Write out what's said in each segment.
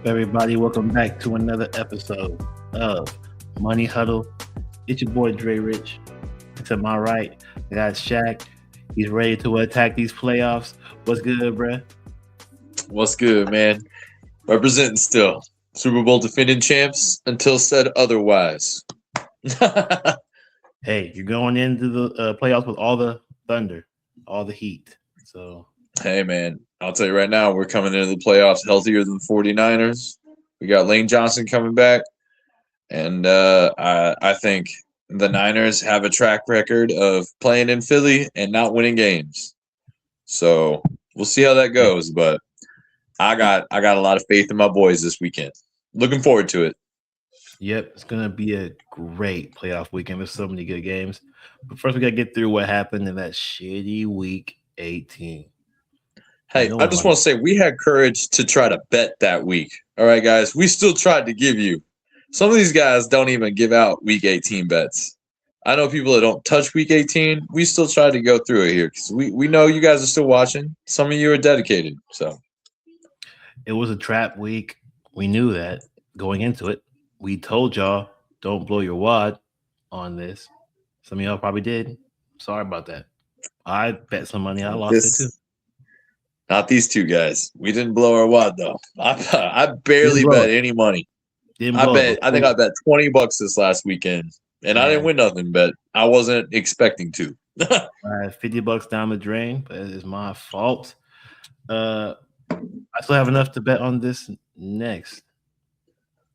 up, everybody? Welcome back to another episode of Money Huddle. It's your boy Dre Rich. To my right, I got Shaq. He's ready to attack these playoffs. What's good, bruh? What's good, man? Representing still. Super Bowl defending champs until said otherwise. Hey, you're going into the playoffs with all the thunder, all the heat. So, Hey, man, I'll tell you right now, we're coming into the playoffs healthier than the 49ers. We got Lane Johnson coming back. And I think the Niners have a track record of playing in Philly and not winning games. So we'll see how that goes. But I got a lot of faith in my boys this weekend. Looking forward to it. yep, it's gonna be a great playoff weekend. There's so many good games. But first, we gotta get through what happened in that shitty week 18. Hey, No I one just liked. want to say we had courage to try to bet that week. All right, guys. We still tried to give you. Some of these guys don't even give out week 18 bets. I know people that don't touch week 18. We still tried to go through it here because we know you guys are still watching. Some of you are dedicated. So, It was a trap week. We knew that going into it. We told y'all don't blow your wad on this. Some of y'all probably did. Sorry about that. I bet some money. I lost it too. this, not these two guys. We didn't blow our wad, though. I Didn't barely blow bet it. any money. Didn't blow it. I think I bet $20 this last weekend. And I didn't Man, win nothing, but I wasn't expecting to. I had $50 down the drain, but it's my fault. Uh, I still have enough to bet on this next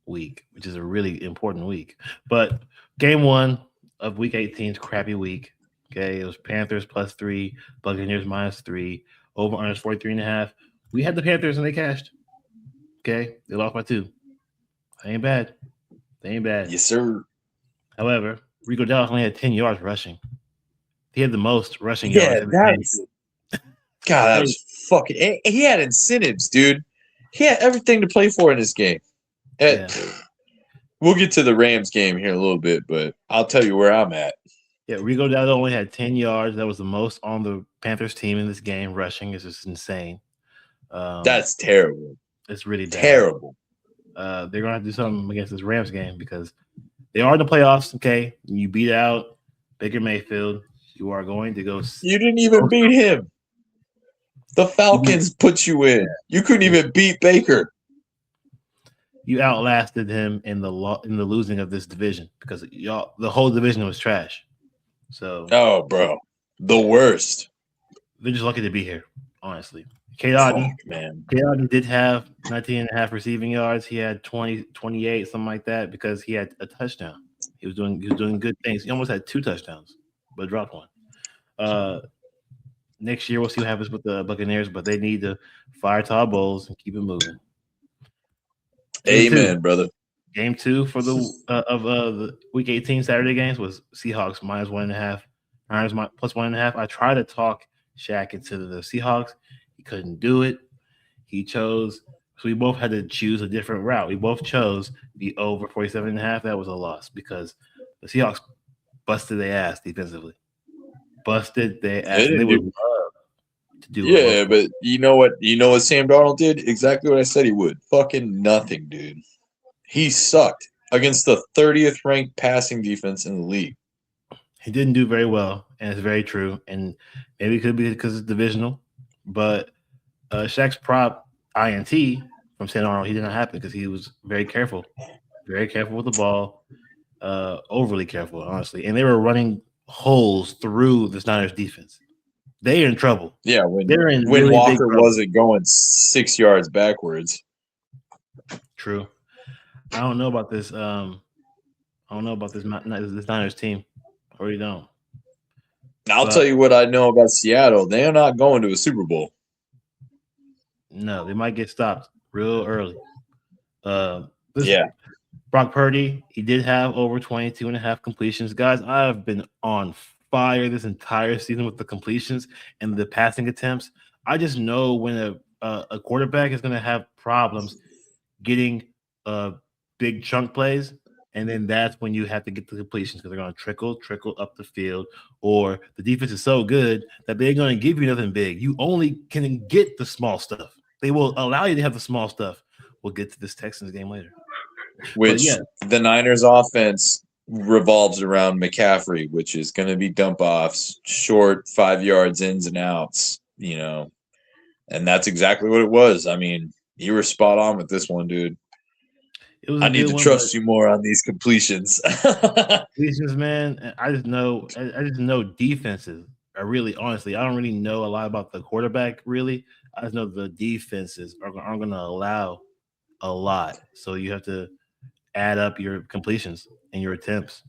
week, which is a really important week. But game one of week 18's crappy week. Okay, it was Panthers +3, Buccaneers -3, over under 43.5. We had the Panthers and they cashed. Okay, they lost by 2. They ain't bad. They ain't bad. Yes, sir. However, Rico Dallas only had 10 yards rushing. He had the most rushing yards Yeah, in the that game. was God. That was fucking. He had incentives, dude. He had everything to play for in this game. Yeah. We'll get to the Rams game here in a little bit, but I'll tell you where I'm at. Yeah, Rico Dowdle only had 10 yards. That was the most on the Panthers team in this game. Rushing is just insane. That's terrible. It's really bad. Terrible. They're going to have to do something against this Rams game because they are in the playoffs. Okay, you beat out Baker Mayfield. You are going to go. You didn't even beat him. The Falcons put you in. You couldn't even beat Baker. You outlasted him in the losing of this division because y'all the whole division was trash. So, oh, bro, the worst. They're just lucky to be here, honestly. K. Auden did have 19.5 receiving yards. He had 20, 28, something like that, because he had a touchdown. He was doing good things. He almost had 2 touchdowns, but dropped one. Next year we'll see what happens with the Buccaneers, but they need to fire Todd Bowles and keep it moving. Amen, brother. Game 2 for the Week 18 Saturday games was Seahawks -1.5, Niners +1.5. I tried to talk Shaq into the Seahawks. He couldn't do it. He chose. So we both had to choose a different route. We both chose the over 47.5. That was a loss because the Seahawks busted their ass defensively. Busted their ass. They would love to do it. Yeah, but you know what? You know what Sam Darnold did? Exactly what I said he would. Fucking nothing, dude. He sucked against the 30th ranked passing defense in the league. He didn't do very well, and it's very true. And maybe it could be because it's divisional. But Shaq's prop INT from Sam Darnold, he did not happen because he was very careful with the ball, overly careful, honestly. And they were running holes through the Niners defense. They are in trouble. Yeah, when really Walker wasn't going 6 yards backwards. True. I don't know about this. I don't know about this Niners team. I really don't. I'll tell you what I know about Seattle. They are not going to a Super Bowl. No, they might get stopped real early. Yeah. Brock Purdy, he did have over 22.5 completions. Guys, I have been on fire this entire season with the completions and the passing attempts. I just know when a quarterback is going to have problems getting big chunk plays, and then that's when you have to get the completions because they're going to trickle up the field, or the defense is so good that they're going to give you nothing big. You only can get the small stuff. They will allow you to have the small stuff. we'll get to this Texans game later. Which yeah. the Niners offense revolves around McCaffrey, which is going to be dump offs, short 5 yards, ins and outs, and that's exactly what it was. I mean, you were spot on with this one, dude. It was I a need good to one, trust you more on these completions. Completions, man. I just know defenses are really, honestly, I don't really know a lot about the quarterback. Really, I just know the defenses aren't going to allow a lot, so you have to add up your completions and your attempts.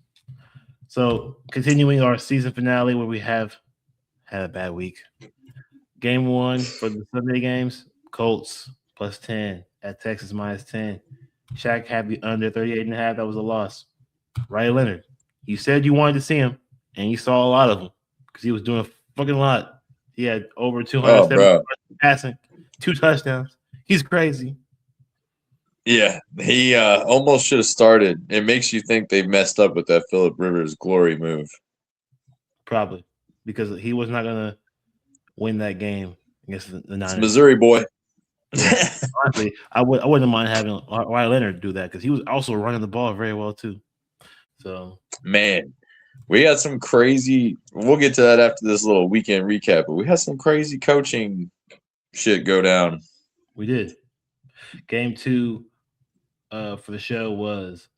So, continuing our season finale, where we have had a bad week. Game 1 for the Sunday games: Colts +10 at Texas -10. Shaq had the under 38.5. That was a loss. Riley Leonard, you said you wanted to see him, and you saw a lot of them because he was doing a fucking lot. He had over 270 passing, 2 touchdowns. He's crazy. Yeah, he almost should have started. It makes you think they messed up with that Phillip Rivers glory move. Probably because he was not going to win that game against the Niners. It's Missouri boy. Yeah. Honestly, I wouldn't mind having Riley Leonard do that because he was also running the ball very well too. So, man, we had some crazy. We'll get to that after this little weekend recap, but we had some crazy coaching shit go down. We did. Game 2 for the show was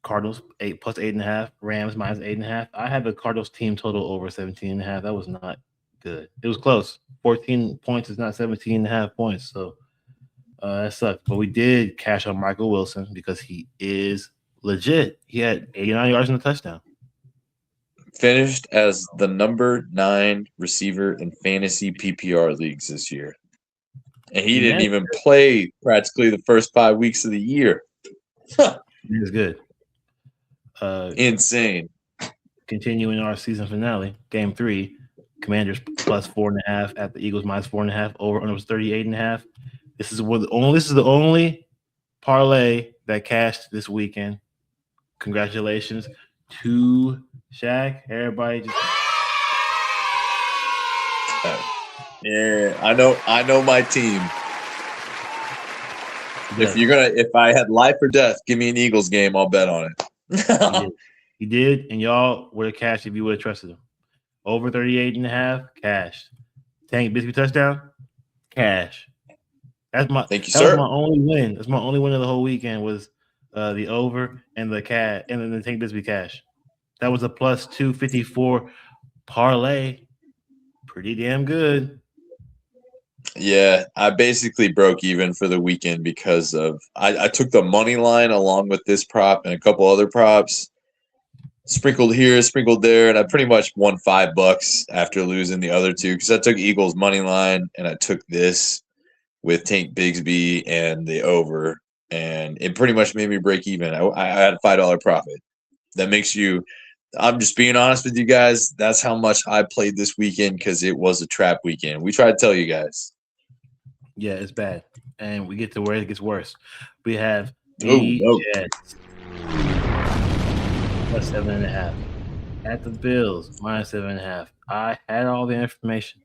Cardinals +8.5, Rams -8.5. I had the Cardinals team total over 17.5. That was not good. It was close. 14 points is not 17.5 points. So that sucked. But we did cash on Michael Wilson because he is legit. He had 89 yards and a touchdown. Finished as the number 9 receiver in fantasy PPR leagues this year. And he didn't even play practically the first 5 weeks of the year. He was good. Insane. Continuing our season finale, game 3, Commanders +4.5 at the Eagles -4.5. Over under was 38.5. This is the only parlay that cashed this weekend. Congratulations to Shaq. Everybody just yeah, I know my team. If I had life or death, give me an Eagles game, I'll bet on it. He did, and y'all would have cashed if you would have trusted him. Over 38.5, cash. Tank Bisbee touchdown, cash. Thank you, sir. That was my only win. That's my only win of the whole weekend was the over and the cash, and then the Tank Bisbee cash. That was a +254 parlay. Pretty damn good. Yeah, I basically broke even for the weekend because of I took the money line along with this prop and a couple other props, sprinkled here, sprinkled there, and I pretty much won $5 after losing the other two because I took Eagles money line and I took this with Tank Bigsby and the over, and it pretty much made me break even. I had a $5 profit. That makes you. I'm just being honest with you guys. That's how much I played this weekend because it was a trap weekend. We try to tell you guys. Yeah, it's bad. And we get to where it gets worse. We have the Jets +7.5. At the Bills, -7.5. I had all the information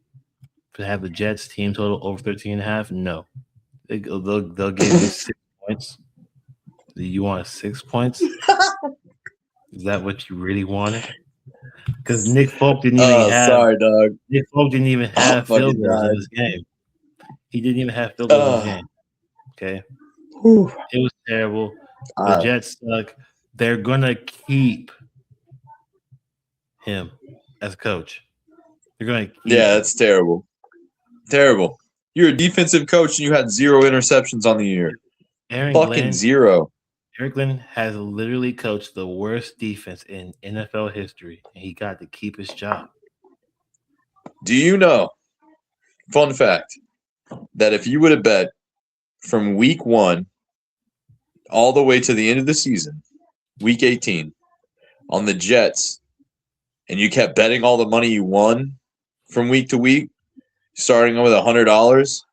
to have the Jets team total over 13.5. No. They'll give you 6 points. Do you want 6 points? Is that what you really wanted? Because Nick Folk didn't even have. Sorry, dog. Nick Folk didn't even have field goals in this game. He didn't even have field goals in this game. Okay, it was terrible. The Jets suck. They're gonna keep him as coach. They're gonna keep him. That's terrible. Terrible. You're a defensive coach and you had 0 interceptions on the year. Fucking 0. Eric Glenn has literally coached the worst defense in NFL history, and he got to keep his job. Do you know, fun fact, that if you would have bet from week 1 all the way to the end of the season, week 18, on the Jets, and you kept betting all the money you won from week to week, starting with $100,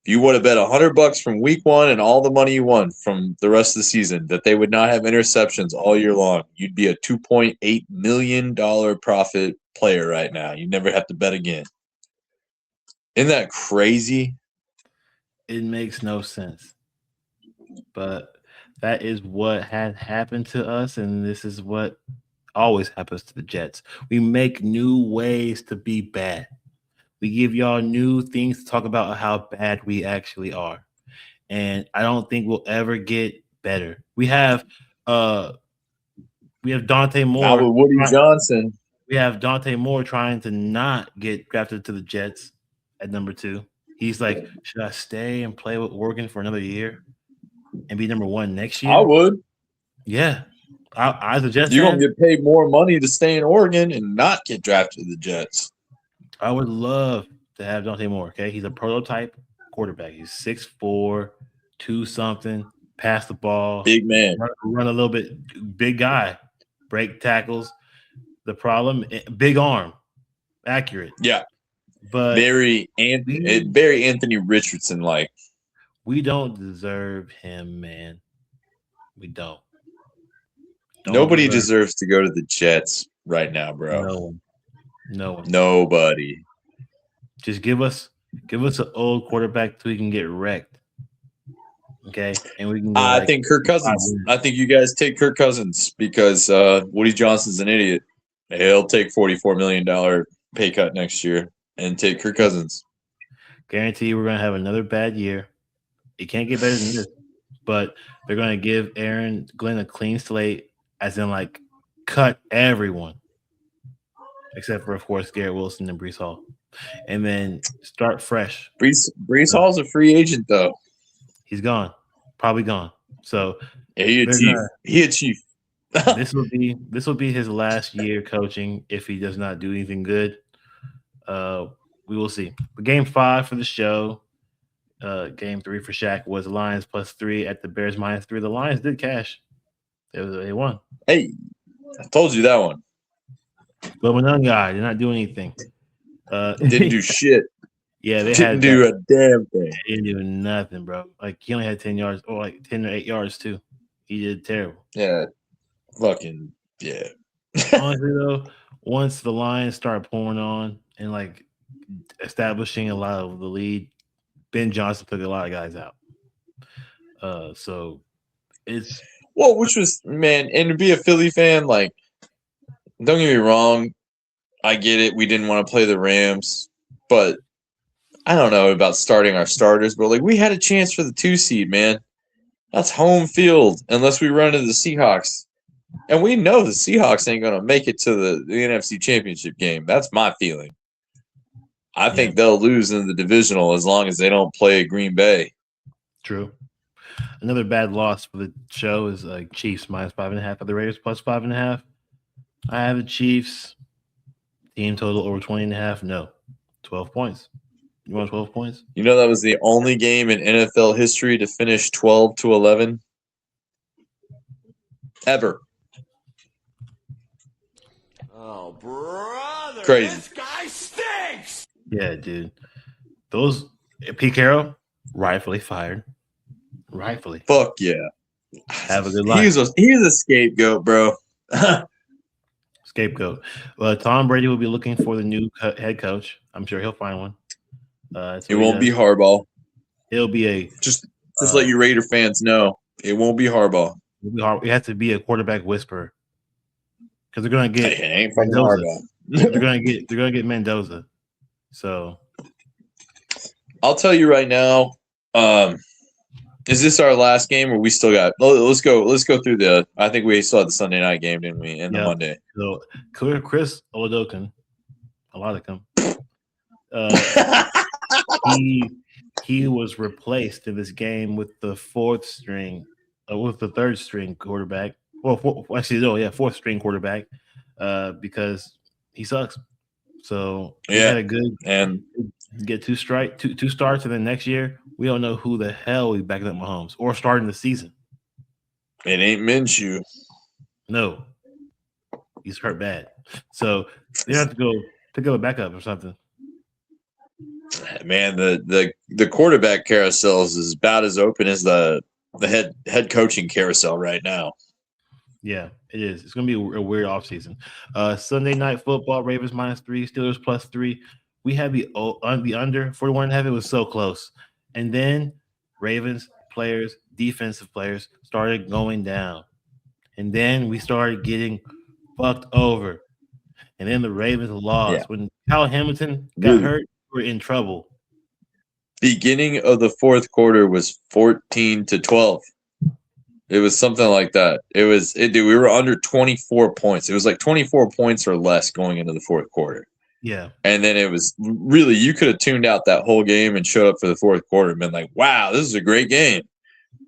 if you would have bet $100 from week 1 and all the money you won from the rest of the season that they would not have interceptions all year long, you'd be a $2.8 million profit player right now. You never have to bet again. Isn't that crazy? It makes no sense. But that is what had happened to us, and this is what always happens to the Jets. We make new ways to be bad. We give y'all new things to talk about how bad we actually are. And I don't think we'll ever get better. Uh we have Dante Not with Moore. Woody Johnson. We have Dante Moore trying to not get drafted to the Jets at number 2. He's like, should I stay and play with Oregon for another year and be number 1 next year? I would. Yeah. I as a Jets You're fan, gonna get paid more money to stay in Oregon and not get drafted to the Jets. I would love to have Dante Moore. Okay, he's a prototype quarterback. He's 6'4", 2-something, pass the ball, Big man, run a little bit, big guy, break tackles. The problem, big arm, accurate. yeah, But very Anthony Richardson like. we don't deserve him, man. We don't. Nobody deserves to go to the Jets right now, bro. No one. No one. Nobody. Just give us an old quarterback so we can get wrecked. Okay, and we can. Go I think Kirk Cousins. I think you guys take Kirk Cousins because Woody Johnson's an idiot. He'll take $44 million pay cut next year and take Kirk Cousins. Guarantee we're gonna have another bad year. It can't get better than this. But they're gonna give Aaron Glenn a clean slate, as in like cut everyone, except for of course Garrett Wilson and Brees Hall, and then start fresh. Brees Hall's a free agent though. He's gone, probably gone. So yeah, he a chief. this will be his last year coaching if he does not do anything good. We will see. But game 5 for the show, game 3 for Shaq was Lions +3 at the Bears -3. The Lions did cash. They won. Hey, I told you that one. But Monungai did not do anything. Didn't do shit. Yeah, they didn't do a damn thing. They didn't do nothing, bro. Like he only had 10 yards or like 10 or 8 yards too. He did terrible. Yeah, fucking yeah. Honestly though, once the Lions start pouring on and like establishing a lot of the lead, Ben Johnson took a lot of guys out. So it's which was man, and to be a Philly fan, like, don't get me wrong, I get it. We didn't want to play the Rams, but I don't know about starting our starters, but like we had a chance for the 2 seed, man. That's home field unless we run into the Seahawks. And we know the Seahawks ain't going to make it to the NFC Championship game. That's my feeling. I think they'll lose in the divisional as long as they don't play Green Bay. True. Another bad loss for the show is Chiefs -5.5 of the Raiders +5.5. I have the Chiefs. Team total over 20.5. No. 12 points. You want 12 points? You know that was the only game in NFL history to finish 12-11 ever. Oh, brother! Crazy. This guy stinks. Yeah, dude. Those Pete Carroll rightfully fired. Rightfully. Fuck yeah. Have a good life. He's a scapegoat, bro. Scapegoat. Well, Tom Brady will be looking for the new head coach. I'm sure he'll find one. It won't be Harbaugh. It'll be a just let you Raider fans know it won't be Harbaugh. It has to be a quarterback whisperer because they're gonna get Harbaugh. they're gonna get Mendoza. So I'll tell you right now. Is this our last game, or we still got? Let's go through the. I think we still had the Sunday night game, didn't we? And the Monday. So Chris Oladokan, a lot of them. He was replaced in this game with the third string quarterback. Well, fourth string quarterback, because he sucks. So he had a good and get two starts, and then next year we don't know who the hell we backing up Mahomes or starting the season. It ain't Minshew. No, he's hurt bad. So they have to go pick up a backup or something. Man, the quarterback carousel is about as open as the head coaching carousel right now. Yeah, it is. It's going to be a weird offseason. Sunday night football, Ravens -3, Steelers +3. We had the under 41.5. It was so close. And then Ravens players, defensive players, started going down. And then we started getting fucked over. And then the Ravens Yeah. lost. When Kyle Hamilton got Really? hurt, we were in trouble. Beginning of the fourth quarter was 14-12. It was something like that. Dude, we were under 24 points. It was like 24 points or less going into the fourth quarter. Yeah. And then it was really, you could have tuned out that whole game and showed up for the fourth quarter and been like, wow, this is a great game.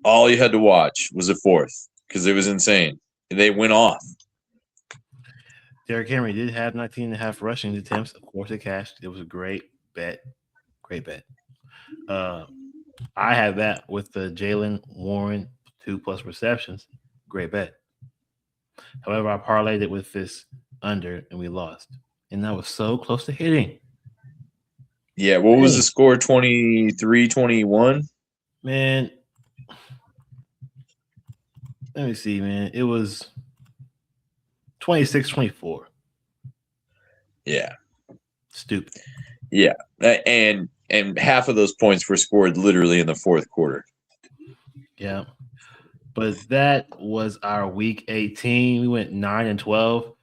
All you had to watch was the fourth because it was insane. They went off. Derrick Henry did have 19.5 rushing attempts. Of course, it cashed. It was a great bet. Great bet. I had that with the Jalen Warren 2+ receptions. Great bet. However, I parlayed it with this under and we lost. And I was so close to hitting. Yeah, what was the score? 23-21? Man, let me see, man. It was 26-24. Yeah. Stupid. Yeah. And half of those points were scored literally in the fourth quarter. Yeah. But that was our week 18. We went 9-12,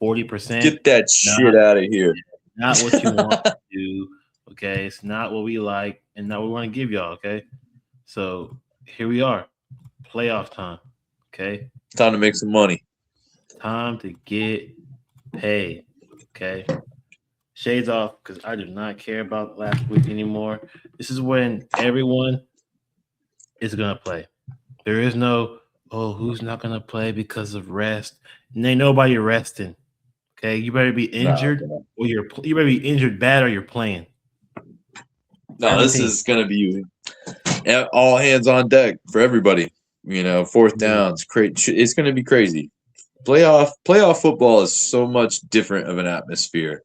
40%. Get that shit out of here. Not what you want to do. Okay. It's not what we like and not what we want to give y'all. Okay. So here we are. Playoff time. Okay. Time to make some money. Time to get paid. Okay. Shades off because I do not care about last week anymore. This is when everyone is going to play. There is no, who's not going to play because of rest? And ain't nobody resting. Okay. You better be injured or you better be injured bad or you're playing. No, this is going to be all hands on deck for everybody. Fourth downs, it's going to be crazy. Playoff football is so much different of an atmosphere.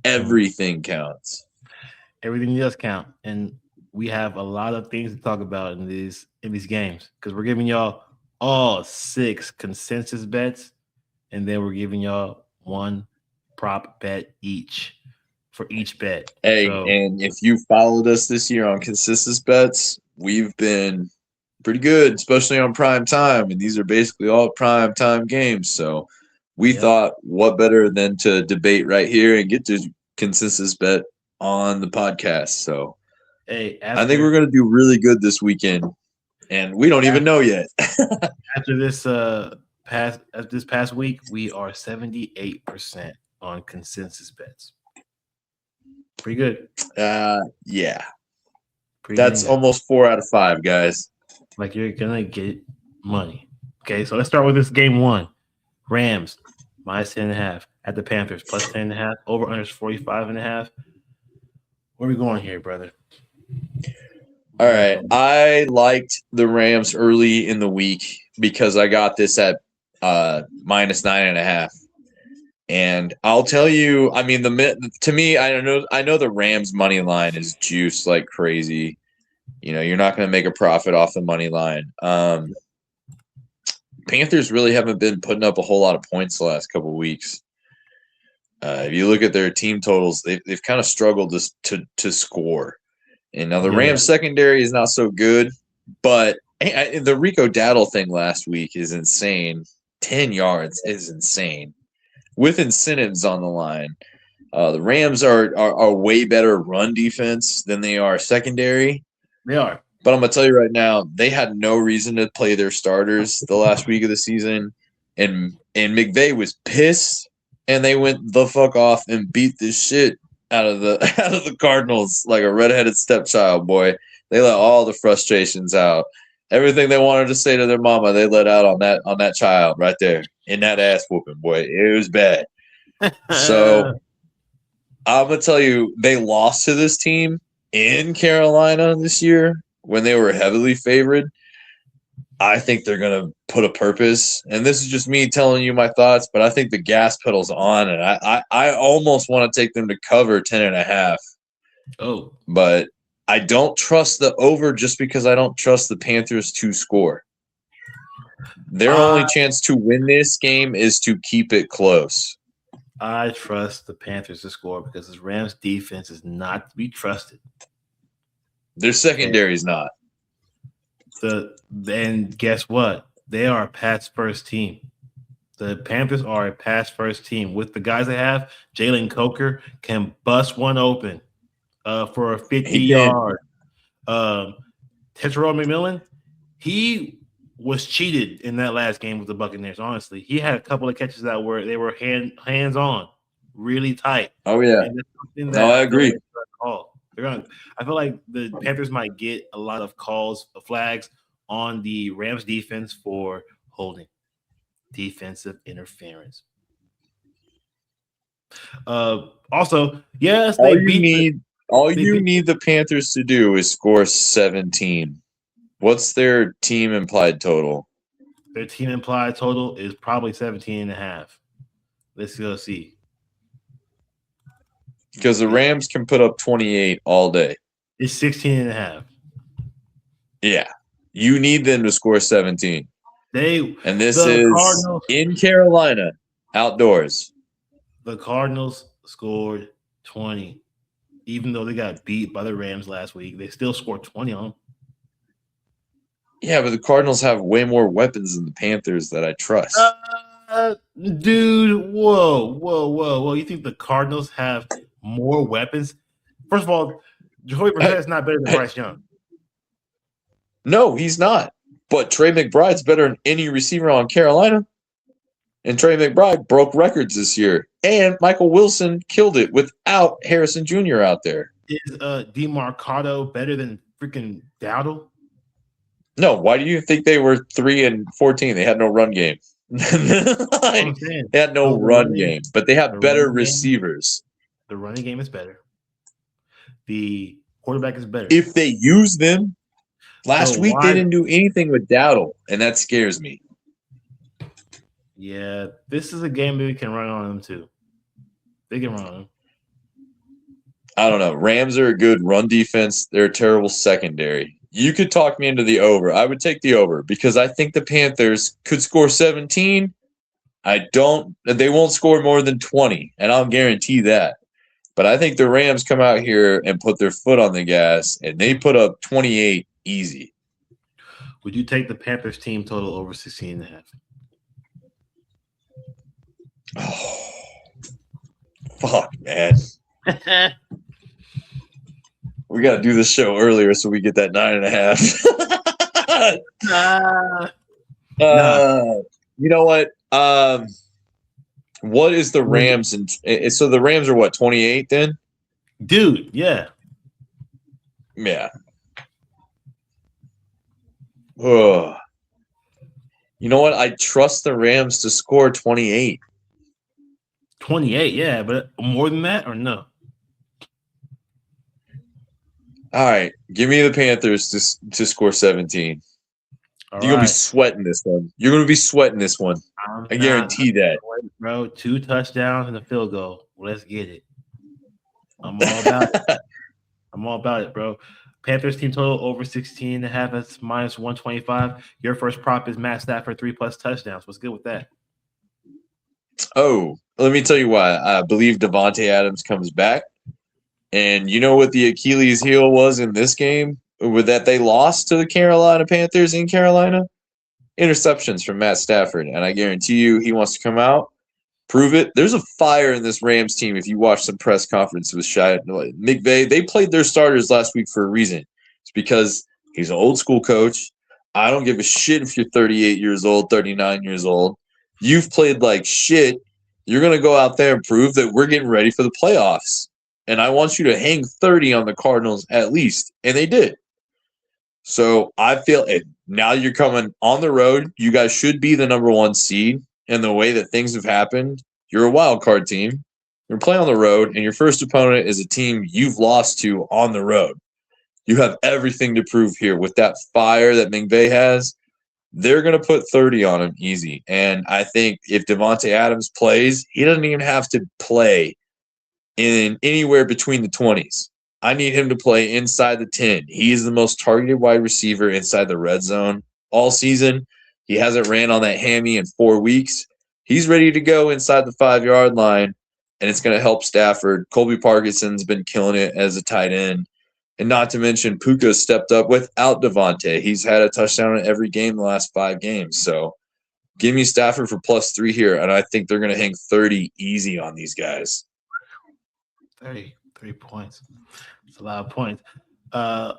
Everything counts. Everything does count, and we have a lot of things to talk about in these games because we're giving y'all all 6 consensus bets, and then we're giving y'all 1 prop bet each for each bet. Hey, and if you followed us this year on consensus bets, we've been pretty good, especially on prime time, and these are basically all prime time games. So we thought, what better than to debate right here and get to consensus bet on the podcast. So I think we're going to do really good this weekend, and we don't even know yet. After this past week, we are 78% on consensus bets. Pretty good. Yeah. That's almost 4 out of 5, guys. Like you're gonna get money. Okay, so let's start with this game 1. Rams -10.5 at the Panthers +10.5. Over under 45.5. Where are we going here, brother? All right. I liked the Rams early in the week because I got this at -9.5. And I'll tell you, I mean, to me, I know the Rams money line is juiced like crazy. You're not going to make a profit off the money line. Panthers really haven't been putting up a whole lot of points the last couple of weeks. If you look at their team totals, they've kind of struggled to score. And now the Rams secondary is not so good, but the Rico Dowdle thing last week is insane. 10 yards is insane. With incentives on the line. The Rams are way better run defense than they are secondary. They are. But I'm going to tell you right now, they had no reason to play their starters the last week of the season. And McVay was pissed, and they went the fuck off and beat the shit out of the Cardinals like a redheaded stepchild, boy. They let all the frustrations out. Everything they wanted to say to their mama, they let out on that child right there in that ass whooping, boy. It was bad. So I'm going to tell you, they lost to this team in Carolina this year when they were heavily favored. I think they're going to put a purpose, and this is just me telling you my thoughts, but I think the gas pedal's on, and I almost want to take them to cover 10.5. Oh. But I don't trust the over just because I don't trust the Panthers to score. Their only chance to win this game is to keep it close. I trust the Panthers to score because this Rams defense is not to be trusted. Their secondary is not. And guess what? They are a pass first team. The Panthers are a pass first team. With the guys they have, Jalen Coker can bust one open for a 50-yard. Tetrell McMillan, he was cheated in that last game with the Buccaneers. Honestly, he had a couple of catches that were hands on, really tight. Oh yeah, no, I agree. I feel like the Panthers might get a lot of flags on the Rams defense for holding, defensive interference. Also, yes, all you need the Panthers to do is score 17. What's their team implied total? Their team implied total is probably 17.5. Let's go see. Because the Rams can put up 28 all day. It's 16.5. Yeah. You need them to score 17. And this is Cardinals, in Carolina, outdoors. The Cardinals scored 20. Even though they got beat by the Rams last week, they still scored 20 on them. Yeah, but the Cardinals have way more weapons than the Panthers that I trust. Dude, whoa. You think the Cardinals have more weapons? First of all, Jacoby Brissett is not better than Bryce Young. No, he's not. But Trey McBride's better than any receiver on Carolina. And Trey McBride broke records this year. And Michael Wilson killed it without Harrison Jr. out there. Is DeMarcado better than freaking Dowdle? No, why do you think they were 3-14? They had no run game. They had no run game, but they have better receivers. The running game is better. The quarterback is better. If they use them, last week they didn't do anything with Dowdle, and that scares me. Yeah, this is a game that we can run on them too. They can run on them. I don't know. Rams are a good run defense. They're a terrible secondary. You could talk me into the over. I would take the over because I think the Panthers could score 17. They won't score more than 20, and I'll guarantee that. But I think the Rams come out here and put their foot on the gas, and they put up 28 easy. Would you take the Panthers team total over 16.5? Oh, fuck, man. We got to do this show earlier so we get that 9.5. You know what? What is the Rams? So the Rams are what, 28 then? Dude, yeah. Yeah. Ugh. You know what? I trust the Rams to score 28. 28, yeah, but more than that or no? All right, give me the Panthers to score 17. You're going to be sweating this one. You're going to be sweating this one. I guarantee that. Bro, 2 touchdowns and a field goal. Let's get it. I'm all about it. I'm all about it, bro. Panthers team total over 16.5. That's minus 125. Your first prop is Matt Stafford 3+ touchdowns. What's good with that? Oh, let me tell you why. I believe Davante Adams comes back. And you know what the Achilles heel was in this game? With that they lost to the Carolina Panthers in Carolina? Interceptions from Matt Stafford. And I guarantee you he wants to come out, prove it. There's a fire in this Rams team if you watch some press conference with McVay. They played their starters last week for a reason. It's because he's an old school coach. I don't give a shit if you're 38 years old, 39 years old. You've played like shit. You're going to go out there and prove that we're getting ready for the playoffs. And I want you to hang 30 on the Cardinals at least. And they did. So I feel it. Now you're coming on the road. You guys should be the number 1 seed. And the way that things have happened, you're a wild card team. You're playing on the road, and your first opponent is a team you've lost to on the road. You have everything to prove here. With that fire that McVay has, they're going to put 30 on him easy. And I think if Davante Adams plays, he doesn't even have to play in anywhere between the 20s. I need him to play inside the 10. He is the most targeted wide receiver inside the red zone all season. He hasn't ran on that hammy in 4 weeks. He's ready to go inside the 5-yard line, and it's going to help Stafford. Colby Parkinson's been killing it as a tight end. And not to mention, Puka stepped up without Devontae. He's had a touchdown in every game the last 5 games. So give me Stafford for +3 here, and I think they're going to hang 30 easy on these guys. 30 points. It's a lot of points. I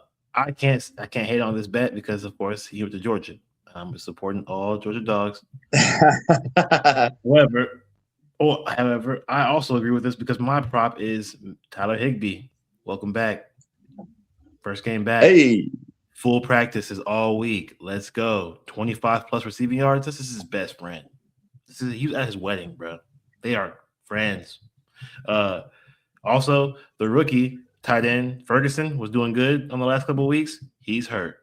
can't hate on this bet because, of course, he went to Georgia. I'm supporting all Georgia dogs. However, I also agree with this because my prop is Tyler Higbee. Welcome back. First game back. Hey. Full practices all week. Let's go. 25 plus receiving yards. This is his best friend. He was at his wedding, bro. They are friends. Also, the rookie tight end Ferguson was doing good on the last couple of weeks. He's hurt.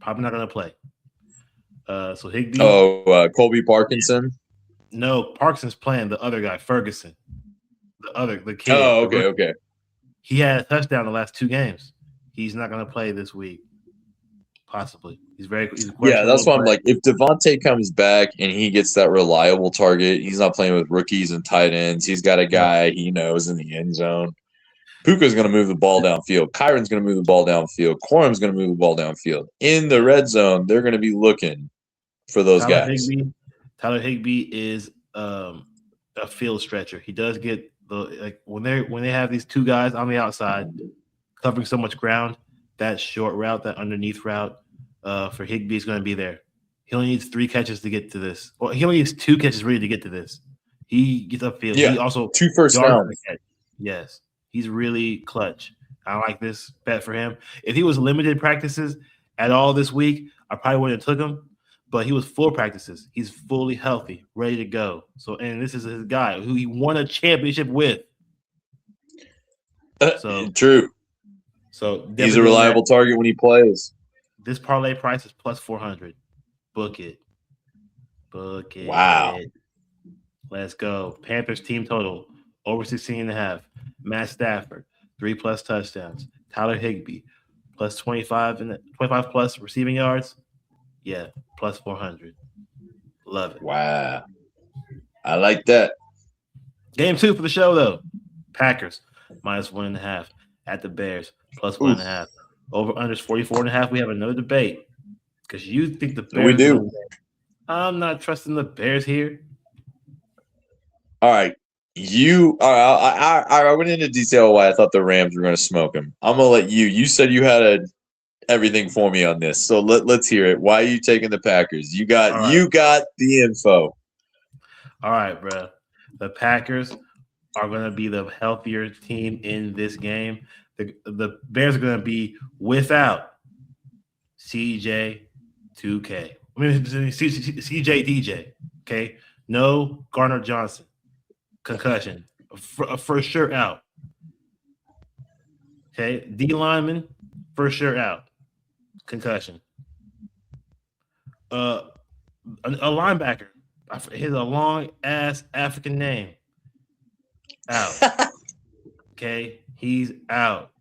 Probably not going to play. So Higbee. Colby Parkinson. No, Parkinson's playing the other guy, Ferguson. The kid. Oh, okay. He had a touchdown the last 2 games. He's not going to play this week. Possibly. He's that's why I'm like, if Devontae comes back and he gets that reliable target, he's not playing with rookies and tight ends. He's got a guy he knows in the end zone. Puka's going to move the ball downfield. Kyron's going to move the ball downfield. Quorum's going to move the ball downfield. In the red zone, they're going to be looking for those guys. Tyler Higbee is a field stretcher. He does get when they have these 2 guys on the outside covering so much ground, that short route, that underneath route for Higbee is going to be there. He only needs 3 catches to get to this. Well, he only needs 2 catches really to get to this. He gets upfield. Yeah, he also 2 first downs. Yes, he's really clutch. I like this bet for him. If he was limited practices at all this week, I probably wouldn't have took him. But he was full practices. He's fully healthy, ready to go. So, and this is his guy who he won a championship with. So true. So he's a reliable target when he plays. This parlay price is +400. Book it. Wow. Let's go. Panthers team total over 16.5. Matt Stafford 3+ touchdowns. Tyler Higbee +25 25 plus receiving yards. Yeah, +400. Love it. Wow. I like that. Game 2 for the show, though. Packers -1.5 at the Bears +1.5. Over unders 44.5. We have another debate because you think the Bears. We do. I'm not trusting the Bears here. All right. I went into detail why I thought the Rams were going to smoke him. I'm going to let you. You said you had everything for me on this. So let's hear it. Why are you taking the Packers? You got the info. All right, bro. The Packers are going to be the healthier team in this game. The Bears are going to be without CJ 2K. I mean, CJ DJ. Okay. No Garner Johnson. Concussion. For sure out. Okay. D lineman for sure out. Concussion. A linebacker. He has a long ass African name. Out. Okay, he's out.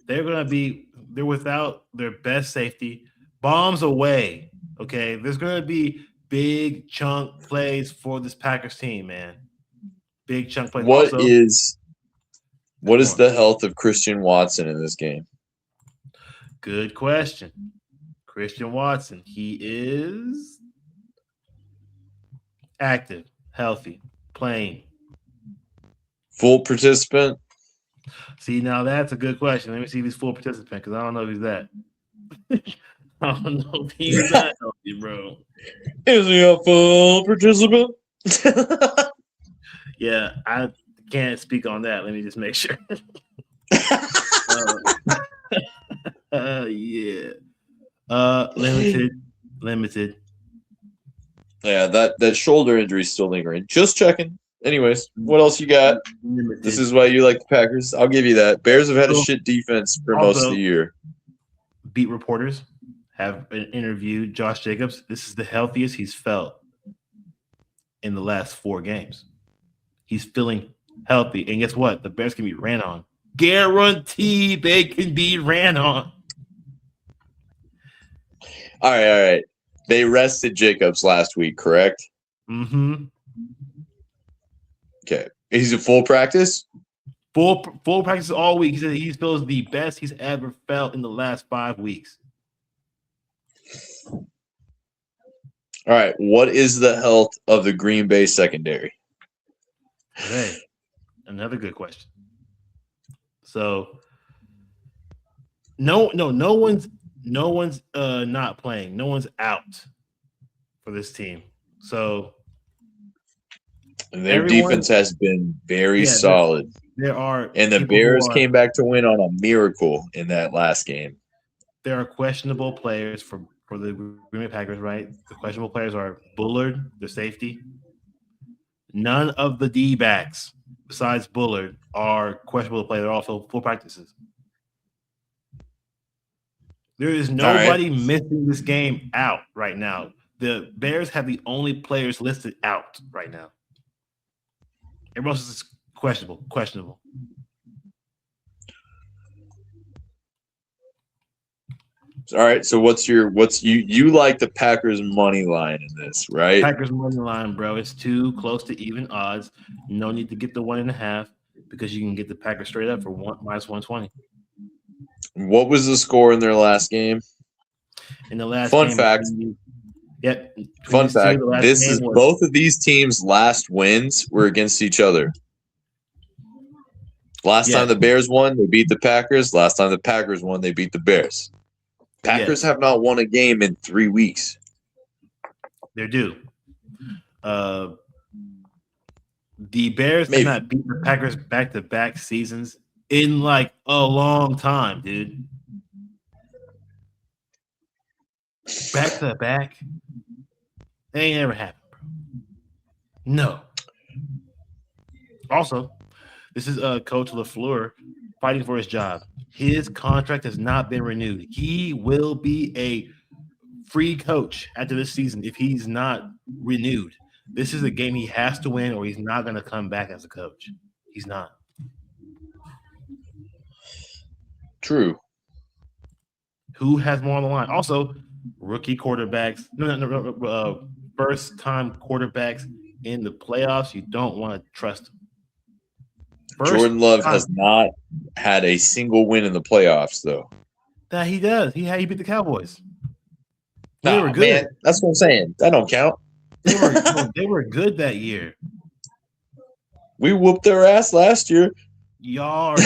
They're without their best safety. Bombs away. Okay, there's gonna be big chunk plays for this Packers team, man. Big chunk plays. What is the health of Christian Watson in this game? Good question. Christian Watson. He is active, healthy, playing. Full participant? See, now that's a good question. Let me see if he's full participant because I don't know if he's that. I don't know if he's that healthy, bro. Is he a full participant? Yeah, I can't speak on that. Let me just make sure. Yeah. Limited. Yeah, that shoulder injury is still lingering. Just checking. Anyways, what else you got? Limited. This is why you like the Packers. I'll give you that. Bears have had a shit defense for most of the year. Beat reporters have interviewed Josh Jacobs. This is the healthiest he's felt in the last 4 games. He's feeling healthy. And guess what? The Bears can be ran on. Guaranteed they can be ran on. All right. They rested Jacobs last week, correct? Mm-hmm. Okay. He's a full practice? Full practice all week. He said he feels the best he's ever felt in the last 5 weeks. All right. What is the health of the Green Bay secondary? Okay, another good question. So, no one's not playing. No one's out for this team. So Their defense has been very solid. There are and the Bears came back to win on a miracle in that last game. There are questionable players for the Green Bay Packers, right? The questionable players are Bullard, the safety. None of the D-backs besides Bullard are questionable players. They're also full practices. There is nobody missing this game out right now. The Bears have the only players listed out right now. Everyone else is questionable. All right, so you like the Packers money line in this, right? Packers money line, bro. It's too close to even odds. No need to get the 1.5 because you can get the Packers straight up for -120. What was the score in their last game? In the last Fun game, fact. Yep. Fun fact. This is both of these teams' last wins were against each other. Last time the Bears won, they beat the Packers. Last time the Packers won, they beat the Bears. Packers have not won a game in 3 weeks. They're due. The Bears have not beat the Packers back-to-back seasons in like a long time, dude. Back-to-back. That ain't never happened, bro. No. Also, this is Coach LaFleur fighting for his job. His contract has not been renewed. He will be a free coach after this season if he's not renewed. This is a game he has to win or he's not going to come back as a coach. He's not. True. Who has more on the line? Also, rookie quarterbacks, first-time quarterbacks in the playoffs, you don't want to trust them. Jordan Love has not had a single win in the playoffs, though. That he does. He beat the Cowboys. They were good. Man, that's what I'm saying. That don't count. They were good that year. We whooped their ass last year. Y'all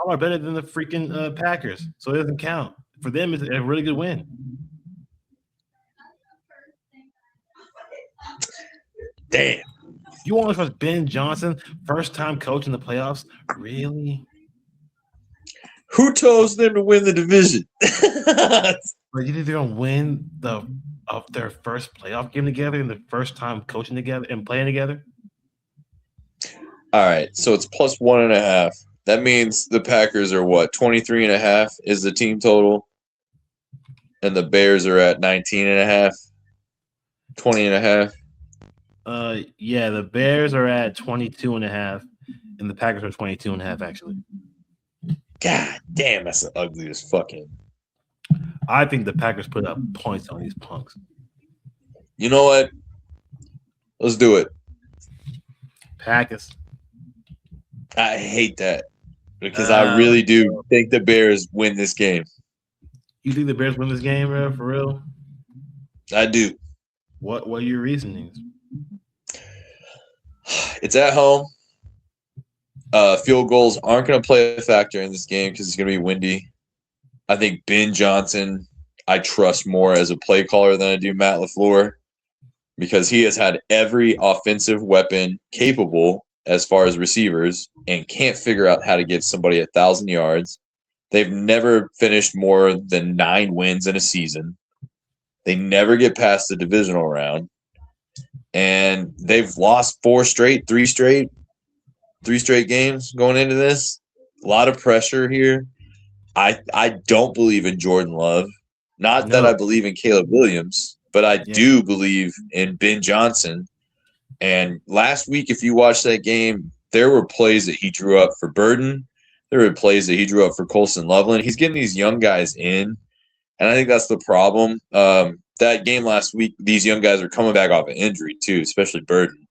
are better than the freaking Packers, so it doesn't count. For them, it's a really good win. Damn. You want to trust Ben Johnson, first-time coach in the playoffs? Really? Who chose them to win the division? But you think they're going to win their first playoff game together and the first time coaching together and playing together? All right, so it's +1.5. That means the Packers are what, 23.5 is the team total, and the Bears are at 19.5, 20.5. Yeah, the Bears are at 22.5, and the Packers are 22.5. Actually, God damn, that's the ugliest fucking. I think the Packers put up points on these punks. You know what? Let's do it. Packers. I hate that because I really do think the Bears win this game. You think the Bears win this game, bro? For real? I do. What are your reasonings? It's at home. Field goals aren't going to play a factor in this game because it's going to be windy. I think Ben Johnson, I trust more as a play caller than I do Matt LaFleur because he has had every offensive weapon capable as far as receivers and can't figure out how to get somebody 1,000 yards. They've never finished more than 9 wins in a season. They never get past the divisional round. And they've lost 3 straight games going into this. A lot of pressure here. I don't believe in Jordan Love. Not that I believe in Caleb Williams, but I do believe in Ben Johnson. And last week, if you watched that game, there were plays that he drew up for Burden. There were plays that he drew up for Colson Loveland. He's getting these young guys in, and I think that's the problem. That game last week, these young guys are coming back off an injury too, especially Burden.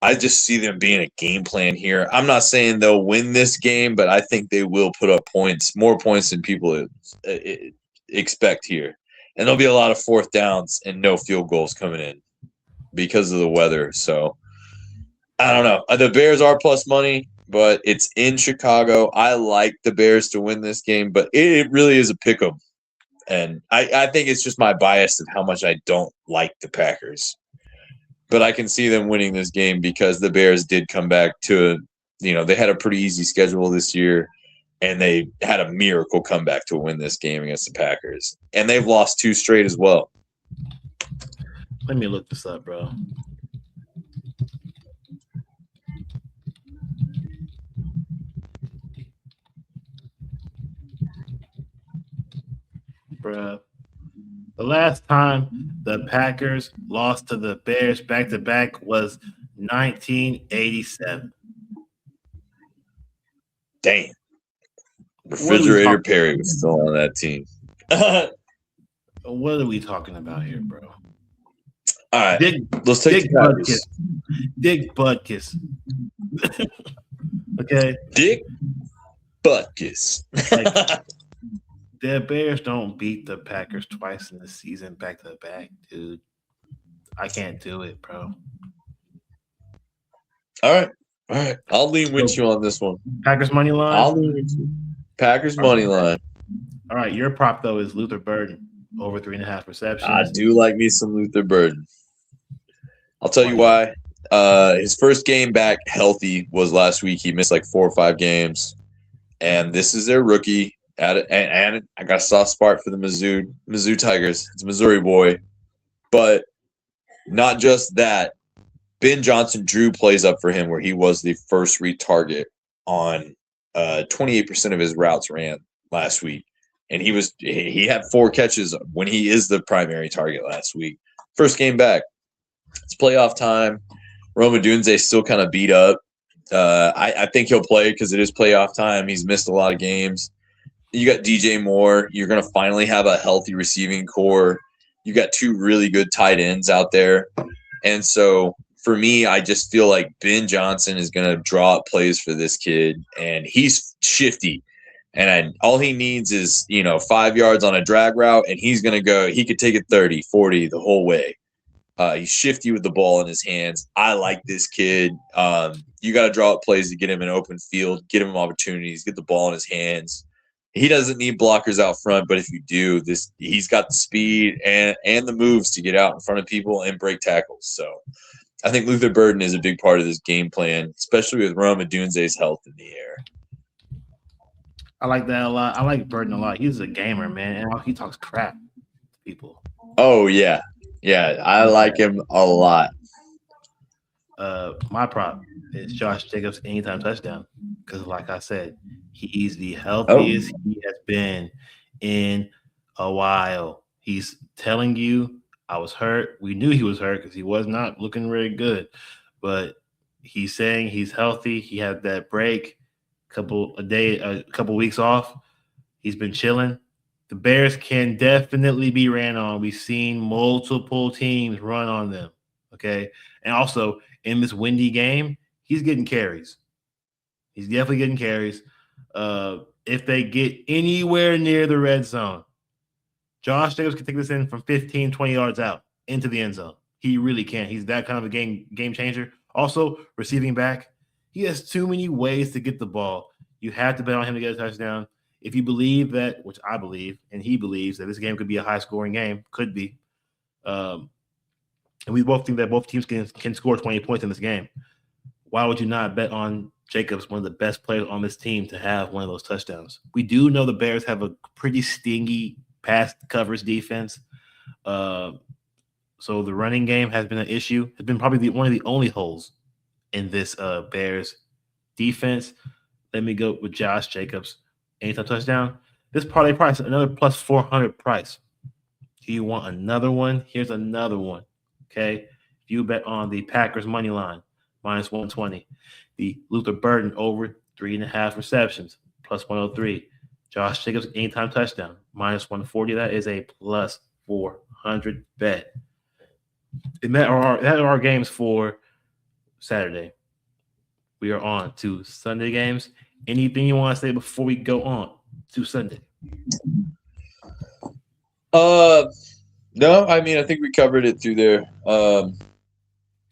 I just see them being a game plan here. I'm not saying they'll win this game, but I think they will put up points, more points than people expect here. And there'll be a lot of fourth downs and no field goals coming in because of the weather. So I don't know. The Bears are plus money, but it's in Chicago. I like the Bears to win this game, but it really is a pick 'em. And I think it's just my bias of how much I don't like the Packers. But I can see them winning this game because the Bears did come back to, they had a pretty easy schedule this year, and they had a miracle comeback to win this game against the Packers. And they've lost 2 straight as well. Let me look this up, bro. Bruh. The last time the Packers lost to the Bears back-to-back was 1987. Dang. Refrigerator Perry was still on that team. What are we talking about here, bro? All right. Let's take Dick Butkus. Dick Butkus. Okay? Dick Butkus. Like, the Bears don't beat the Packers twice in the season back-to-back, dude. I can't do it, bro. All right. I'll lean with you on this one. Packers money line? I'll lean with you. Packers money line. All right, your prop, though, is Luther Burden over 3.5 receptions. I do like me some Luther Burden. I'll tell you why. His first game back healthy was last week. He missed like 4 or 5 games. And this is their rookie. And I got a soft spot for the Mizzou Tigers. It's a Missouri boy. But not just that. Ben Johnson drew plays up for him where he was the first read target on 28% of his routes ran last week. And he had 4 catches when he is the primary target last week. First game back. It's playoff time. Rome Odunze still kind of beat up. I think he'll play because it is playoff time. He's missed a lot of games. You got DJ Moore. You're going to finally have a healthy receiving core. You got 2 really good tight ends out there. And so for me, I just feel like Ben Johnson is going to draw up plays for this kid, and he's shifty. And all he needs is, 5 yards on a drag route, and he's going to go. He could take it 30, 40 the whole way. He's shifty with the ball in his hands. I like this kid. You got to draw up plays to get him an open field, get him opportunities, get the ball in his hands. He doesn't need blockers out front, but if you do, he's got the speed and the moves to get out in front of people and break tackles. So I think Luther Burden is a big part of this game plan, especially with Rome Odunze's health in the air. I like that a lot. I like Burden a lot. He's a gamer, man, and he talks crap to people. Oh, yeah. Yeah, I like him a lot. My prop is Josh Jacobs anytime touchdown because, like I said, he's the healthiest he has been in a while. He's telling you, I was hurt. We knew he was hurt because he was not looking very good, but he's saying he's healthy. He had that break, a couple weeks off. He's been chilling. The Bears can definitely be ran on. We've seen multiple teams run on them. Okay. And also in this windy game, he's getting carries. He's definitely getting carries. If they get anywhere near the red zone, Josh Jacobs can take this in from 15, 20 yards out into the end zone. He really can. He's that kind of a game changer. Also, receiving back, he has too many ways to get the ball. You have to bet on him to get a touchdown. If you believe that, which I believe, and he believes that this game could be a high-scoring game, could be. And we both think that both teams can score 20 points in this game. Why would you not bet on Jacobs, one of the best players on this team, to have one of those touchdowns? We do know the Bears have a pretty stingy pass coverage defense. So the running game has been an issue. It's been probably one of the only holes in this Bears defense. Let me go with Josh Jacobs. Anytime touchdown. This parlay price, another plus 400 price. Do you want another one? Here's another one. Okay. If you bet on the Packers money line, minus 120. The Luther Burden over 3.5 receptions, plus 103. Josh Jacobs anytime touchdown, minus 140. That is a plus 400 bet. And that are our games for Saturday. We are on to Sunday games. Anything you want to say before we go on to Sunday? No, I mean I think we covered it through there.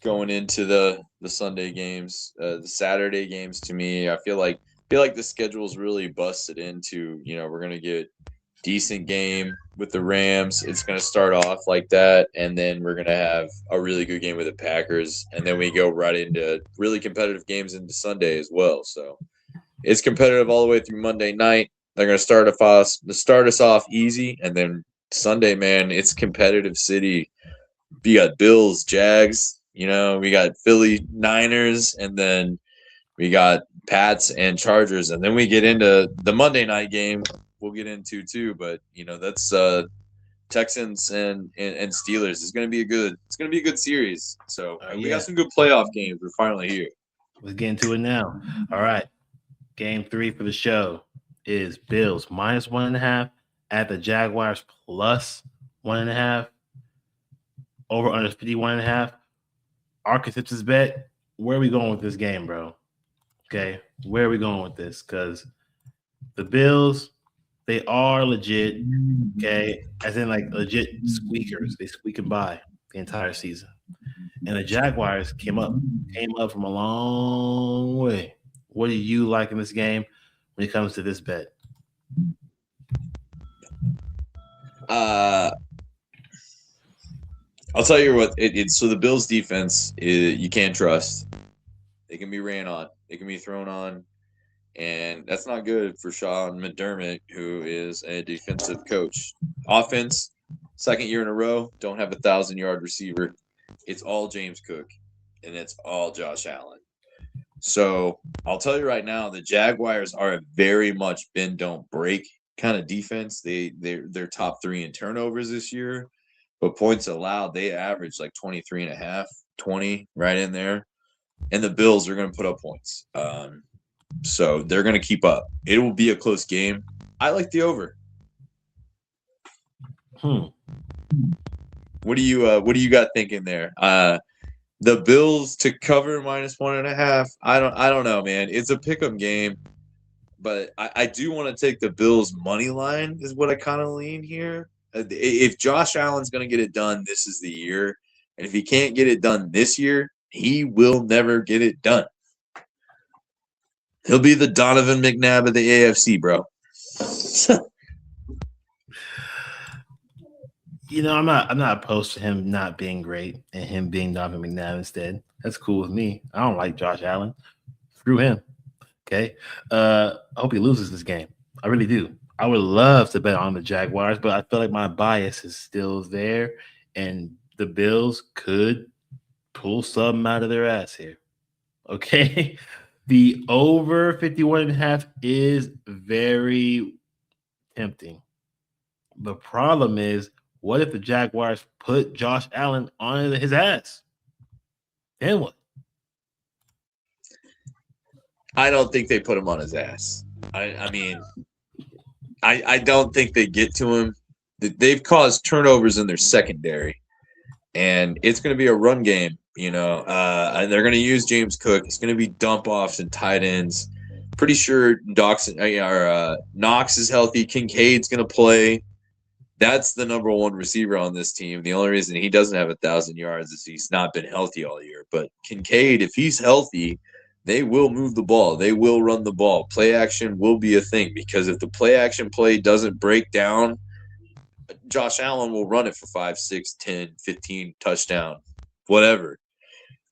Going into the Sunday games, the Saturday games to me, I feel like the schedule's really busted into, we're gonna get decent game with the Rams. It's gonna start off like that, and then we're gonna have a really good game with the Packers, and then we go right into really competitive games into Sunday as well. So it's competitive all the way through Monday night. They're gonna start us off easy, and then Sunday, man, it's competitive city. We got Bills, Jags, we got Philly, Niners, and then we got Pats and Chargers, and then we get into the Monday night game. We'll get into too, but that's Texans and Steelers. It's gonna be a good series. So we got some good playoff games. We're finally here. Let's get into it now. All right, game 3 for the show is Bills -1.5 at the Jaguars +1.5. Over under 51.5. Our consensus bet. Where are we going with this game, bro? Okay, where are we going with this? Because the Bills, they are legit. Okay, as in like legit squeakers. They squeaking by the entire season. And the Jaguars came up from a long way. What do you like in this game when it comes to this bet? I'll tell you what. So the Bills' defense you can't trust. They can be ran on. They can be thrown on, and that's not good for Sean McDermott, who is a defensive coach. Offense, second year in a row, don't have a 1,000-yard receiver. It's all James Cook, and it's all Josh Allen. So I'll tell you right now, the Jaguars are a very much bend don't break kind of defense. They're top 3 in turnovers this year, but points allowed, they average like 23.5, 20 right in there. And the Bills are going to put up points. So they're going to keep up. It will be a close game. I like the over. What do you got thinking there? The Bills to cover -1.5. I don't know, man. It's a pick'em game, but I do want to take the Bills money line is what I kind of lean here. If Josh Allen's going to get it done, this is the year. And if he can't get it done this year, he will never get it done. He'll be the Donovan McNabb of the AFC, bro. I'm not opposed to him not being great and him being Donovan McNabb instead. That's cool with me. I don't like Josh Allen. Screw him. Okay. I hope he loses this game. I really do. I would love to bet on the Jaguars, but I feel like my bias is still there, and the Bills could pull something out of their ass here. Okay. The over 51.5 is very tempting. The problem is, what if the Jaguars put Josh Allen on his ass? Then what? I don't think they put him on his ass. I mean, I don't think they get to him. They've caused turnovers in their secondary, and it's going to be a run game, and they're going to use James Cook. It's going to be dump offs and tight ends. Pretty sure Knox is healthy. Kincaid's going to play. That's the number 1 receiver on this team. The only reason he doesn't have 1,000 yards is he's not been healthy all year. But Kincaid, if he's healthy, they will move the ball. They will run the ball. Play action will be a thing, because if the play action play doesn't break down, Josh Allen will run it for 5, 6, 10, 15 touchdown, whatever.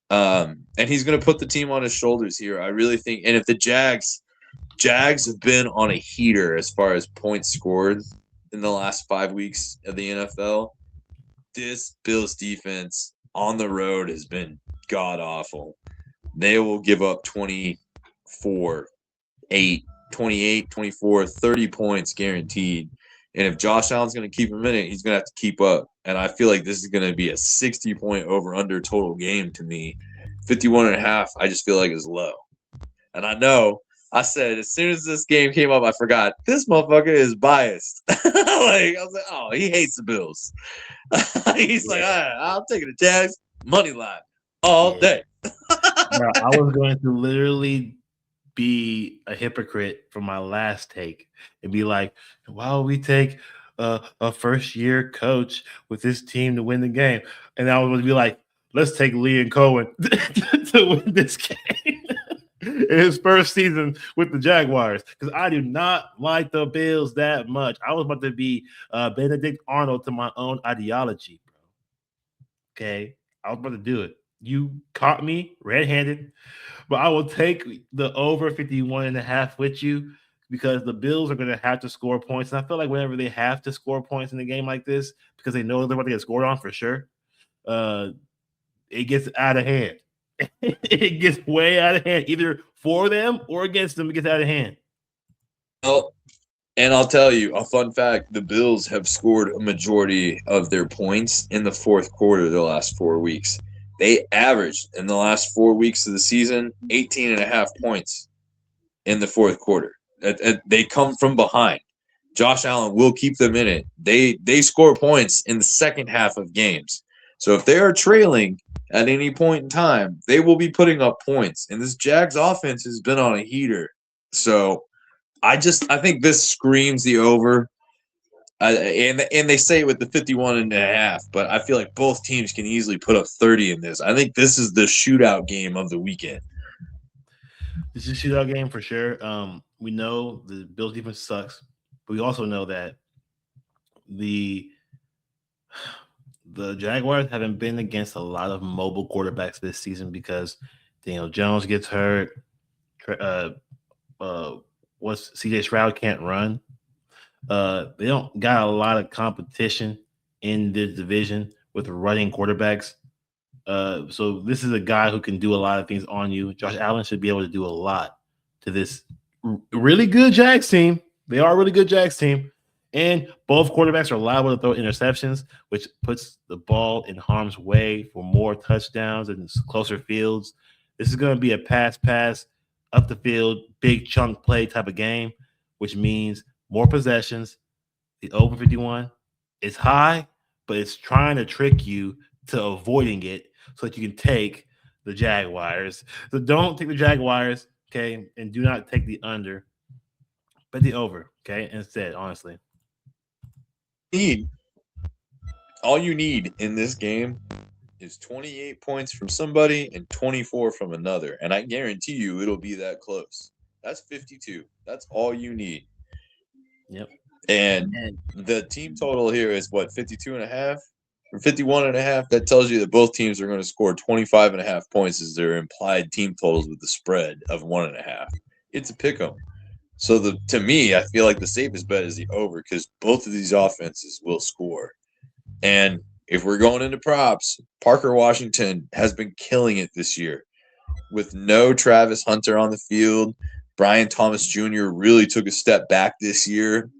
And he's going to put the team on his shoulders here. I really think. And if the Jags have been on a heater as far as points scored in the last 5 weeks of the NFL, this Bills defense on the road has been god awful. They will give up 24, 8, 28, 24, 30 points guaranteed. And if Josh Allen's going to keep him in it, he's going to have to keep up. And I feel like this is going to be a 60-point over-under total game to me. 51.5, I just feel like is low. And I know I said as soon as this game came up, I forgot this motherfucker is biased. I was like, oh, he hates the Bills. He's like, all right, I'll take the Jags money line all day. Bro, I was going to literally be a hypocrite for my last take and be like, why would we take a first year coach with this team to win the game? And I was going to be like, let's take Lee and Cohen to win this game in his first season with the Jaguars, because I do not like the Bills that much. I was about to be Benedict Arnold to my own ideology, bro. Okay. I was about to do it. You caught me red-handed, but I will take the over 51.5 with you because the Bills are going to have to score points. And I feel like whenever they have to score points in a game like this, because they know they're about to get scored on for sure, it gets out of hand. It gets way out of hand, either for them or against them. It gets out of hand. Well, and I'll tell you a fun fact: the Bills have scored a majority of their points in the fourth quarter of the last 4 weeks. They averaged in the last 4 weeks of the season 18.5 points in the fourth quarter. They come from behind. Josh Allen will keep them in it. They score points in the second half of games. So if they are trailing at any point in time, they will be putting up points. And this Jags offense has been on a heater. So I think this screams the over. And they say it with the 51.5, but I feel like both teams can easily put up 30 in this. I think this is the shootout game of the weekend. This is a shootout game for sure. We know the Bills defense sucks, but we also know that the Jaguars haven't been against a lot of mobile quarterbacks this season because Daniel Jones gets hurt. What's CJ Stroud can't run. They don't got a lot of competition in this division with running quarterbacks. So this is a guy who can do a lot of things on you. Josh Allen should be able to do a lot to this really good Jags team. They are a really good Jags team. And both quarterbacks are liable to throw interceptions, which puts the ball in harm's way for more touchdowns and closer fields. This is going to be a pass, up the field, big chunk play type of game, which means more possessions. The over 51 is high, but it's trying to trick you to avoiding it so that you can take the Jaguars. So don't take the Jaguars, okay, and do not take the under, but the over, okay, instead, honestly. All you need in this game is 28 points from somebody and 24 from another. And I guarantee you it'll be that close. That's 52. That's all you need. Yep. And the team total here is what, 52.5 or 51.5? That tells you that both teams are going to score 25.5 points as their implied team totals with the spread of 1.5. It's a pick 'em. So to me, I feel like the safest bet is the over because both of these offenses will score. And if we're going into props, Parker Washington has been killing it this year. With no Travis Hunter on the field, Brian Thomas Jr. really took a step back this year.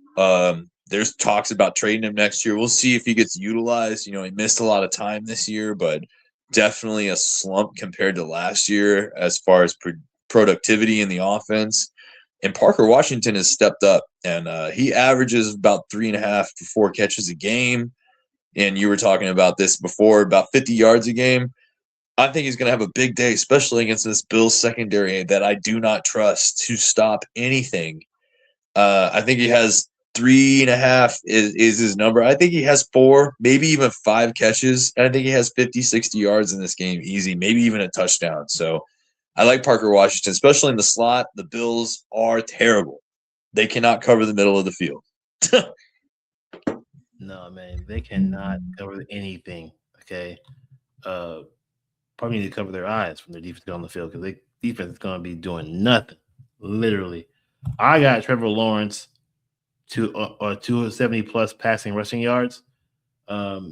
There's talks about trading him next year. We'll see if he gets utilized. You know, he missed a lot of time this year, but definitely a slump compared to last year as far as productivity in the offense. And Parker Washington has stepped up, and he averages about 3.5 to 4 catches a game. And you were talking about this before, about 50 yards a game. I think he's going to have a big day, especially against this Bills secondary that I do not trust to stop anything. I think he has 3.5 is his number. I think he has 4, maybe even 5 catches. And I think he has 50, 60 yards in this game easy, maybe even a touchdown. So I like Parker Washington, especially in the slot. The Bills are terrible. They cannot cover the middle of the field. No, man, they cannot cover anything. Okay. Probably need to cover their eyes from their defense on the field because their defense is going to be doing nothing. Literally. I got Trevor Lawrence to 270 plus passing rushing yards.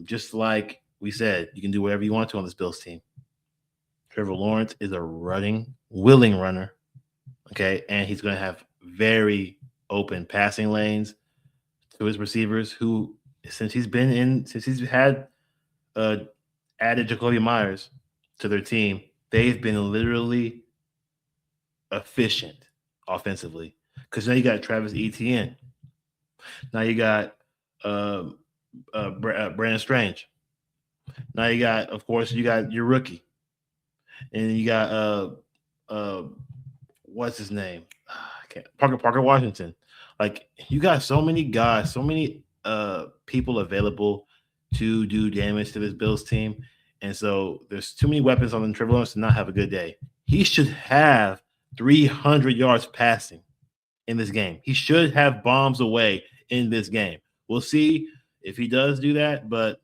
Just like we said, you can do whatever you want to on this Bills team. Trevor Lawrence is a willing runner. Okay. And he's going to have very open passing lanes to his receivers who, since he's had added Jacoby Myers to their team, they've been literally efficient offensively. Because now you got Travis Etienne. Now you got Brandon Strange. Now you got, of course, you got your rookie. And you got what's his name? I can't, Parker Washington. Like you got so many guys, so many people available to do damage to this Bills team, and so there's too many weapons on the Trevor Lawrence to not have a good day. He should have 300 yards passing in this game. He should have bombs away in this game. We'll see if he does do that, but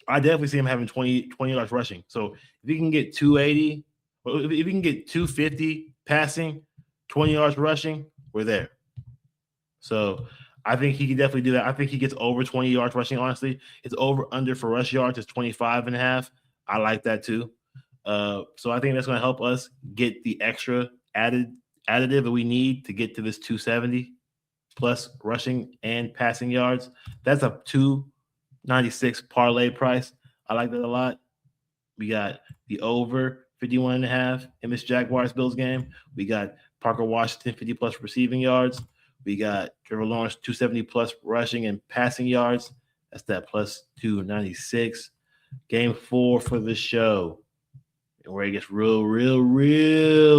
I definitely see him having 20 yards rushing. So if he can get 280, if he can get 250 passing, 20 yards rushing, we're there. So I think he can definitely do that. I think he gets over 20 yards rushing, honestly. It's over under for rush yards. It's 25 and a half. I like that too. So I think that's going to help us get the extra additive that we need to get to this 270 plus rushing and passing yards. That's a 296 parlay price. I like that a lot. We got the over 51 and a half in this Jaguars Bills game. We got Parker Washington 50 plus receiving yards. We got Trevor Lawrence 270 plus rushing and passing yards. That's that plus 296. Game 4 for the show, where it gets real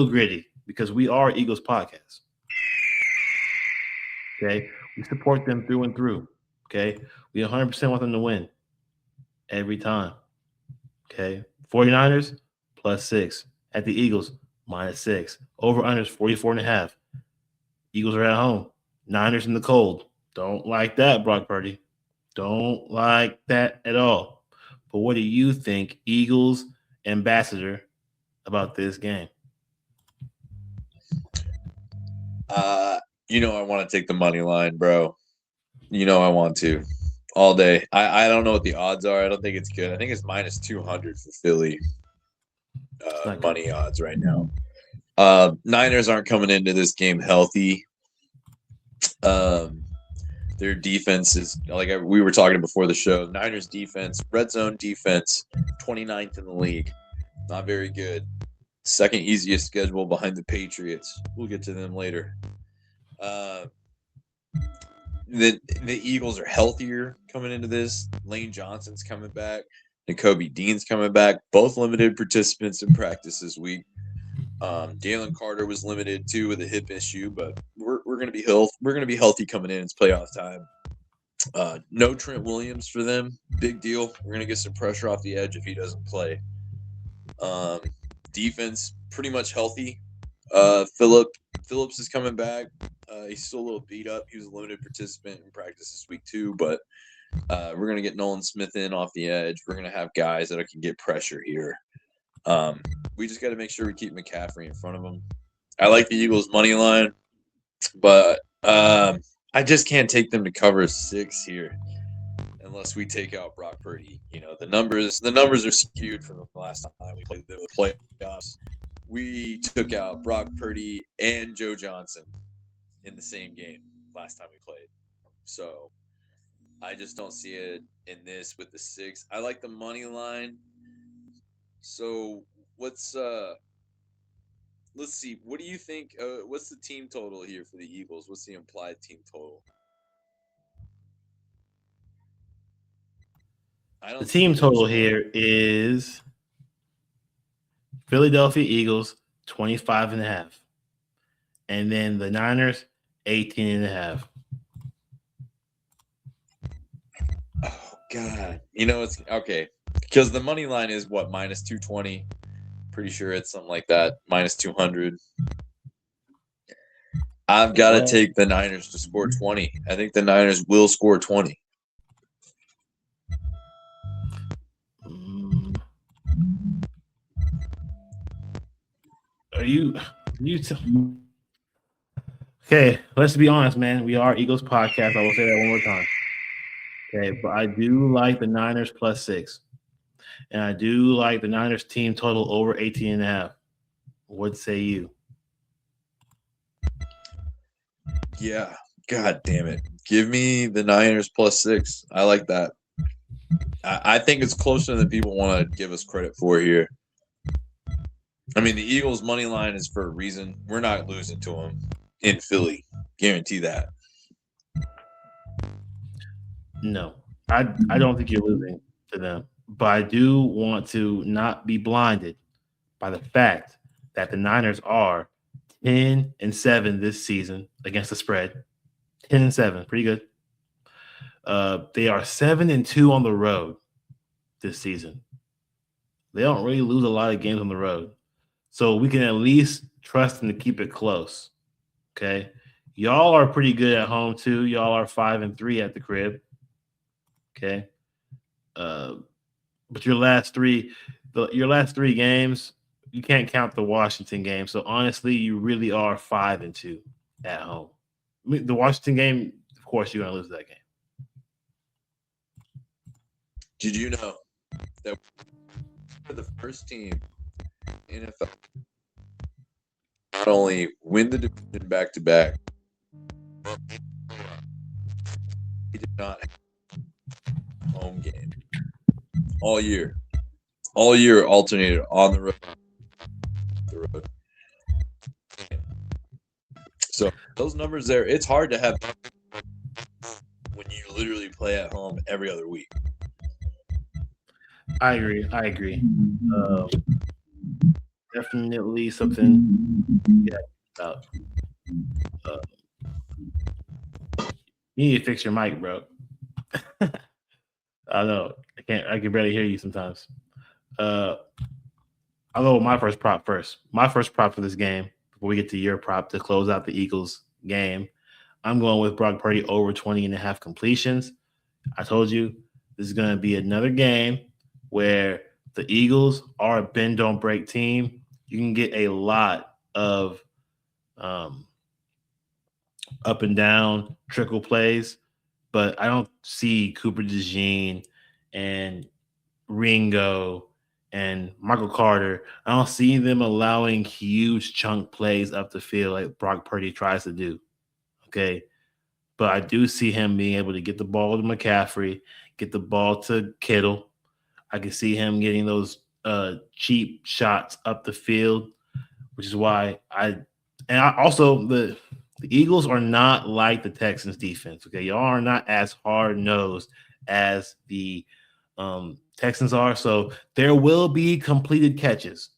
gritty because we are Eagles podcast. Okay, we support them through and through. Okay, we 100% want them to win every time. Okay, 49ers +6 at the Eagles -6. Over unders 44 and a half. Eagles are at home. Niners in the cold. Don't like that, Brock Purdy. Don't like that at all. But what do you think, Eagles ambassador, about this game? I want to take the money line, bro. I want to all day. I don't know what the odds are. I don't think it's good. I think it's -200 for Philly money odds right now. Niners aren't coming into this game healthy. Their defense is, like we were talking before the show, Niners defense, red zone defense, 29th in the league. Not very good. Second easiest schedule behind the Patriots. We'll get to them later. The Eagles are healthier coming into this. Lane Johnson's coming back. Nakobe Dean's coming back. Both limited participants in practice this week. Jalen Carter was limited too with a hip issue, but we're going to be We're going to be healthy coming in. It's playoff time. No Trent Williams for them. Big deal. We're going to get some pressure off the edge if he doesn't play. Defense pretty much healthy. Phillips is coming back. He's still a little beat up. He was a limited participant in practice this week too, but we're going to get Nolan Smith in off the edge. We're going to have guys that can get pressure here. We just got to make sure we keep McCaffrey in front of him. I like the Eagles money line, but I just can't take them to cover 6 here unless we take out Brock Purdy. The numbers are skewed from the last time we played the playoffs. We took out Brock Purdy and Joe Johnson in the same game last time we played. So I just don't see it in this with the 6. I like the money line. So let's see. What do you think? What's the team total here for the Eagles? What's the implied team total? The team total here is Philadelphia Eagles 25 and a half. And then the Niners 18 and a half. Oh God. It's okay. Because the money line is what, -220? Pretty sure it's something like that. -200. I've got to take the Niners to score 20. I think the Niners will score 20. Are you okay, let's be honest, man. We are Eagles podcast. I will say that one more time. Okay, but I do like the Niners +6. And I do like the Niners team total over 18 and a half. What say you? Yeah. God damn it. Give me the Niners +6. I like that. I think it's closer than people want to give us credit for here. I mean, the Eagles' money line is for a reason. We're not losing to them in Philly. Guarantee that. No, I don't think you're losing to them. But I do want to not be blinded by the fact that the Niners are 10-7 this season against the spread. 10-7, pretty good. They are 7-2 on the road this season. They don't really lose a lot of games on the road. So we can at least trust them to keep it close. Okay. Y'all are pretty good at home too. Y'all are 5-3 at the crib. Okay. But your last three games, you can't count the Washington game. So honestly, you really are 5-2 at home. I mean, the Washington game, of course, you're gonna lose that game. Did you know that we're the first team in NFL not only win the division back to back, but we did not have a home game all year. All year alternated on the road. So those numbers there, it's hard to have when you literally play at home every other week. I agree. Definitely something about. You need to fix your mic, bro. I know. I can barely hear you sometimes. I'll go with my first prop first. My first prop for this game, before we get to your prop to close out the Eagles game, I'm going with Brock Purdy over 20.5 completions. I told you this is going to be another game where the Eagles are a bend don't break team. You can get a lot of up and down trickle plays, but I don't see Cooper DeJean and Ringo and Michael Carter. I don't see them allowing huge chunk plays up the field like Brock Purdy tries to do. Okay. But I do see him being able to get the ball to McCaffrey, get the ball to Kittle. I can see him getting those cheap shots up the field, which is why the Eagles are not like the Texans defense. Okay. Y'all are not as hard nosed as the Texans are. So there will be completed catches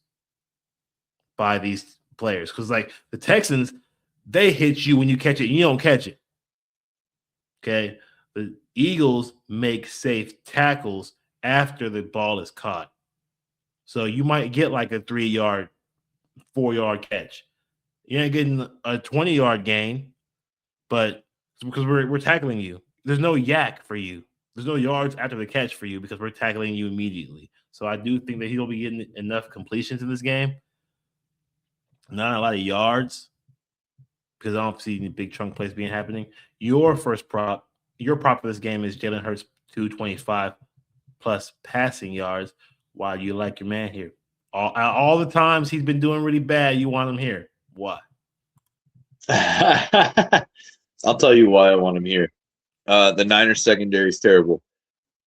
by these players. Because like the Texans, they hit you when you catch it, and you don't catch it. Okay. The Eagles make safe tackles after the ball is caught. So you might get like a 3-yard, 4-yard catch. You ain't getting a 20-yard gain, but because we're tackling you. There's no yak for you. There's no yards after the catch for you because we're tackling you immediately. So I do think that he'll be getting enough completions in this game. Not a lot of yards because I don't see any big chunk plays being happening. Your prop for this game is Jalen Hurts 225 plus passing yards. Why do you like your man here? All the times he's been doing really bad, you want him here. Why? I'll tell you why I want him here. The Niners secondary is terrible.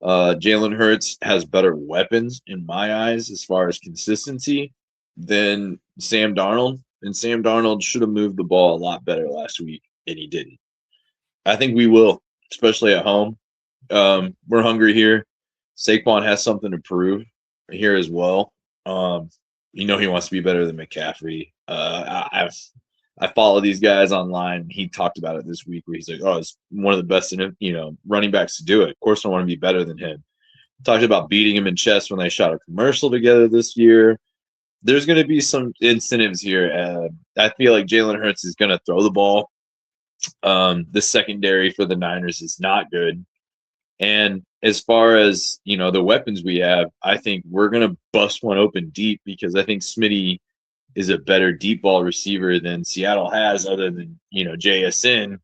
Jalen Hurts has better weapons in my eyes as far as consistency than Sam Darnold. And Sam Darnold should have moved the ball a lot better last week, and he didn't. I think we will, especially at home. We're hungry here. Saquon has something to prove here as well. He wants to be better than McCaffrey. I follow these guys online. He talked about it this week where he's like, "Oh, it's one of the best, running backs to do it. Of course, I want to be better than him." Talked about beating him in chess when they shot a commercial together this year. There's going to be some incentives here. I feel like Jalen Hurts is going to throw the ball. The secondary for the Niners is not good. And as far as, the weapons we have, I think we're going to bust one open deep because I think Smitty is a better deep ball receiver than Seattle has other than, JSN.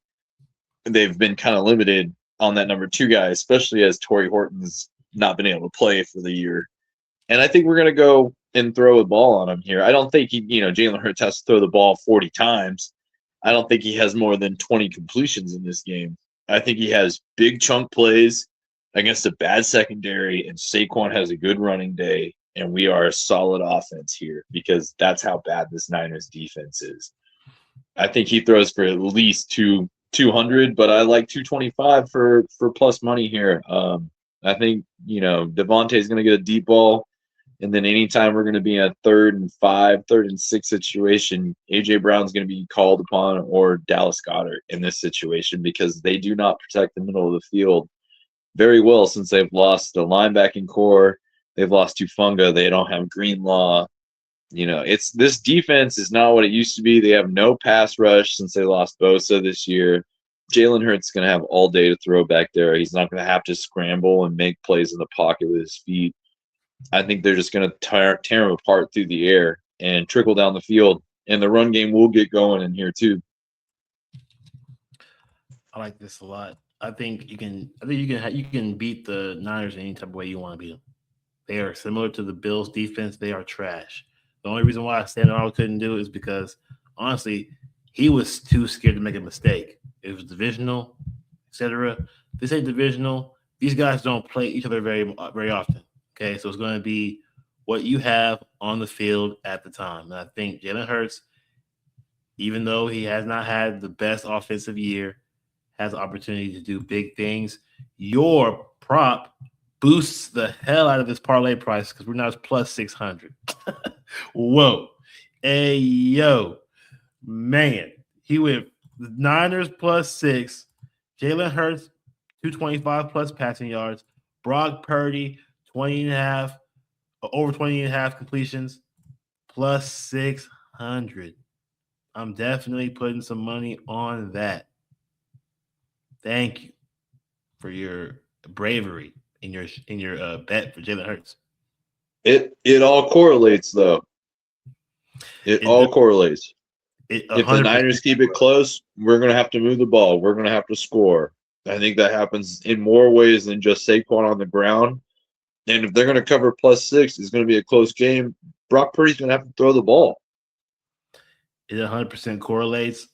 They've been kind of limited on that number 2 guy, especially as Torrey Horton's not been able to play for the year. And I think we're going to go and throw a ball on him here. I don't think Jalen Hurts has to throw the ball 40 times. I don't think he has more than 20 completions in this game. I think he has big chunk plays against a bad secondary, and Saquon has a good running day, and we are a solid offense here because that's how bad this Niners defense is. I think he throws for at least 200, but I like 225 for plus money here. I think, Devontae's going to get a deep ball. And then anytime we're going to be in a 3rd and 5, 3rd and 6 situation, A.J. Brown's going to be called upon, or Dallas Goedert in this situation, because they do not protect the middle of the field very well since they've lost the linebacking core. They've lost Tufunga. They don't have Greenlaw. It's this defense is not what it used to be. They have no pass rush since they lost Bosa this year. Jalen Hurts is going to have all day to throw back there. He's not going to have to scramble and make plays in the pocket with his feet. I think they're just going to tear him apart through the air and trickle down the field. And the run game will get going in here too. I like this a lot. I think you can beat the Niners any type of way you want to beat them. They are similar to the Bills' defense. They are trash. The only reason why Sam Darnold couldn't do it is because, honestly, he was too scared to make a mistake. It was divisional, etc. This ain't divisional. These guys don't play each other very, very often. Okay, so it's going to be what you have on the field at the time. And I think Jalen Hurts, even though he has not had the best offensive year, has the opportunity to do big things. Your prop boosts the hell out of this parlay price because we're now plus 600. Whoa. Hey, yo. Man. He went the Niners plus 6. Jalen Hurts, 225 plus passing yards. Brock Purdy, 20.5, over 20.5 completions, plus 600. I'm definitely putting some money on that. Thank you for your bravery in your bet for Jalen Hurts. It all correlates though. It all correlates. If the Niners keep it close, we're going to have to move the ball. We're going to have to score. I think that happens in more ways than just Saquon on the ground. And if they're going to cover plus 6, it's going to be a close game. Brock Purdy's going to have to throw the ball. It 100% correlates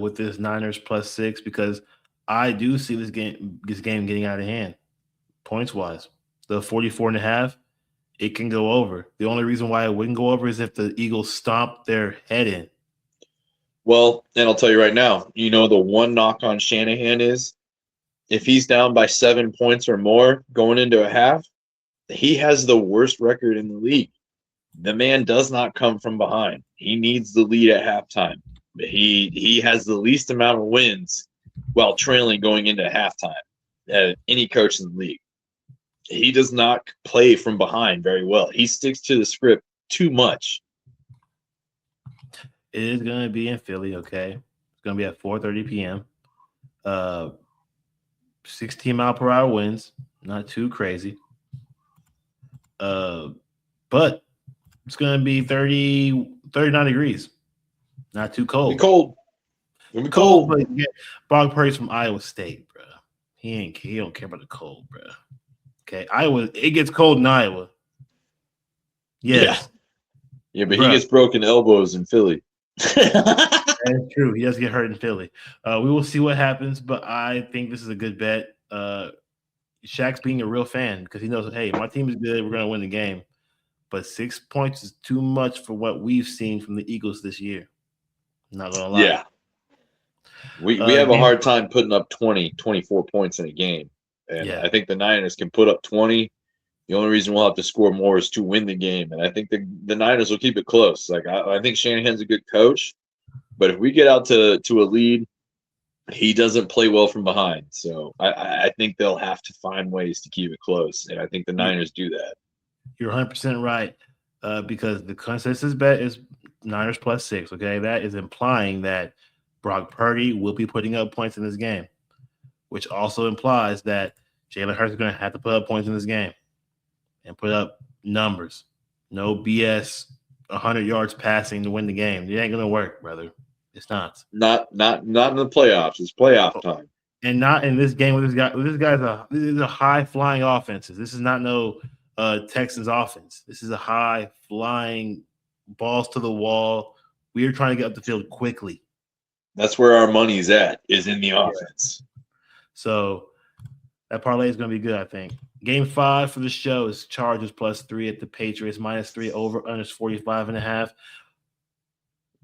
with this Niners plus 6 because I do see this game getting out of hand, points wise. The 44.5, it can go over. The only reason why it wouldn't go over is if the Eagles stomp their head in. Well, and I'll tell you right now, the one knock on Shanahan is if he's down by 7 points or more going into a half, he has the worst record in the league. The man does not come from behind. He needs the lead at halftime. He has the least amount of wins while trailing going into halftime at any coach in the league. He does not play from behind very well. He sticks to the script too much. It is going to be in Philly, okay? It's going to be at 4:30 p.m. 16 mile per hour winds, not too crazy. But it's going to be 39 degrees, not too cold. It'll be cold. It'll be cold. But yeah, Brock Purdy's from Iowa State, bro. He don't care about the cold, bro. Okay, it gets cold in Iowa. Yes. Yeah, but he gets broken elbows in Philly. That's true. He does get hurt in Philly. We will see what happens, but I think this is a good bet. Shaq's being a real fan because he knows, hey, my team is good. We're going to win the game. But 6 points is too much for what we've seen from the Eagles this year. I'm not going to lie. Yeah. We have a hard time putting up 24 points in a game. And I think the Niners can put up 20. The only reason we'll have to score more is to win the game. And I think the Niners will keep it close. Like I think Shanahan's a good coach. But if we get out to a lead, he doesn't play well from behind. So I think they'll have to find ways to keep it close. And I think the Niners do that. You're 100% right because the consensus bet is Niners plus 6, okay? That is implying that Brock Purdy will be putting up points in this game, which also implies that Jalen Hurts is going to have to put up points in this game and put up numbers. No BS, 100 yards passing to win the game. It ain't going to work, brother. It's not. Not in the playoffs. It's playoff time. And not in this game with this guy. This is a high-flying offenses. This is not no Texans offense. This is a high-flying balls to the wall. We are trying to get up the field quickly. That's where our money's at, is in the offense. So that parlay is going to be good, I think. Game 5 for the show is Chargers plus 3 at the Patriots, minus 3 over under 45.5.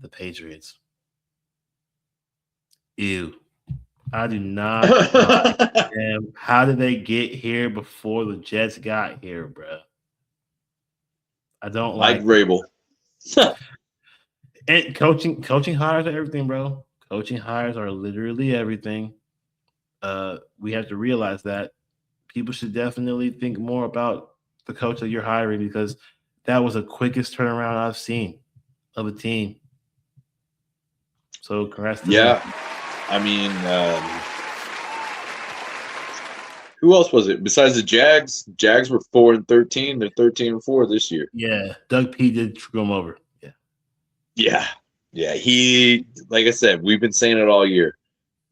The Patriots. Ew. I do not like them. How did they get here before the Jets got here, bro? I don't Mike like Vrabel. And coaching hires are everything, bro. Coaching hires are literally everything. We have to realize that people should definitely think more about the coach that you're hiring because that was the quickest turnaround I've seen of a team. So congrats to Yeah. them. I mean, who else was it besides the Jags? Jags were 4-13. They're 13-4 this year. Yeah, Doug P did screw him over. Yeah. Yeah. He, like I said, we've been saying it all year.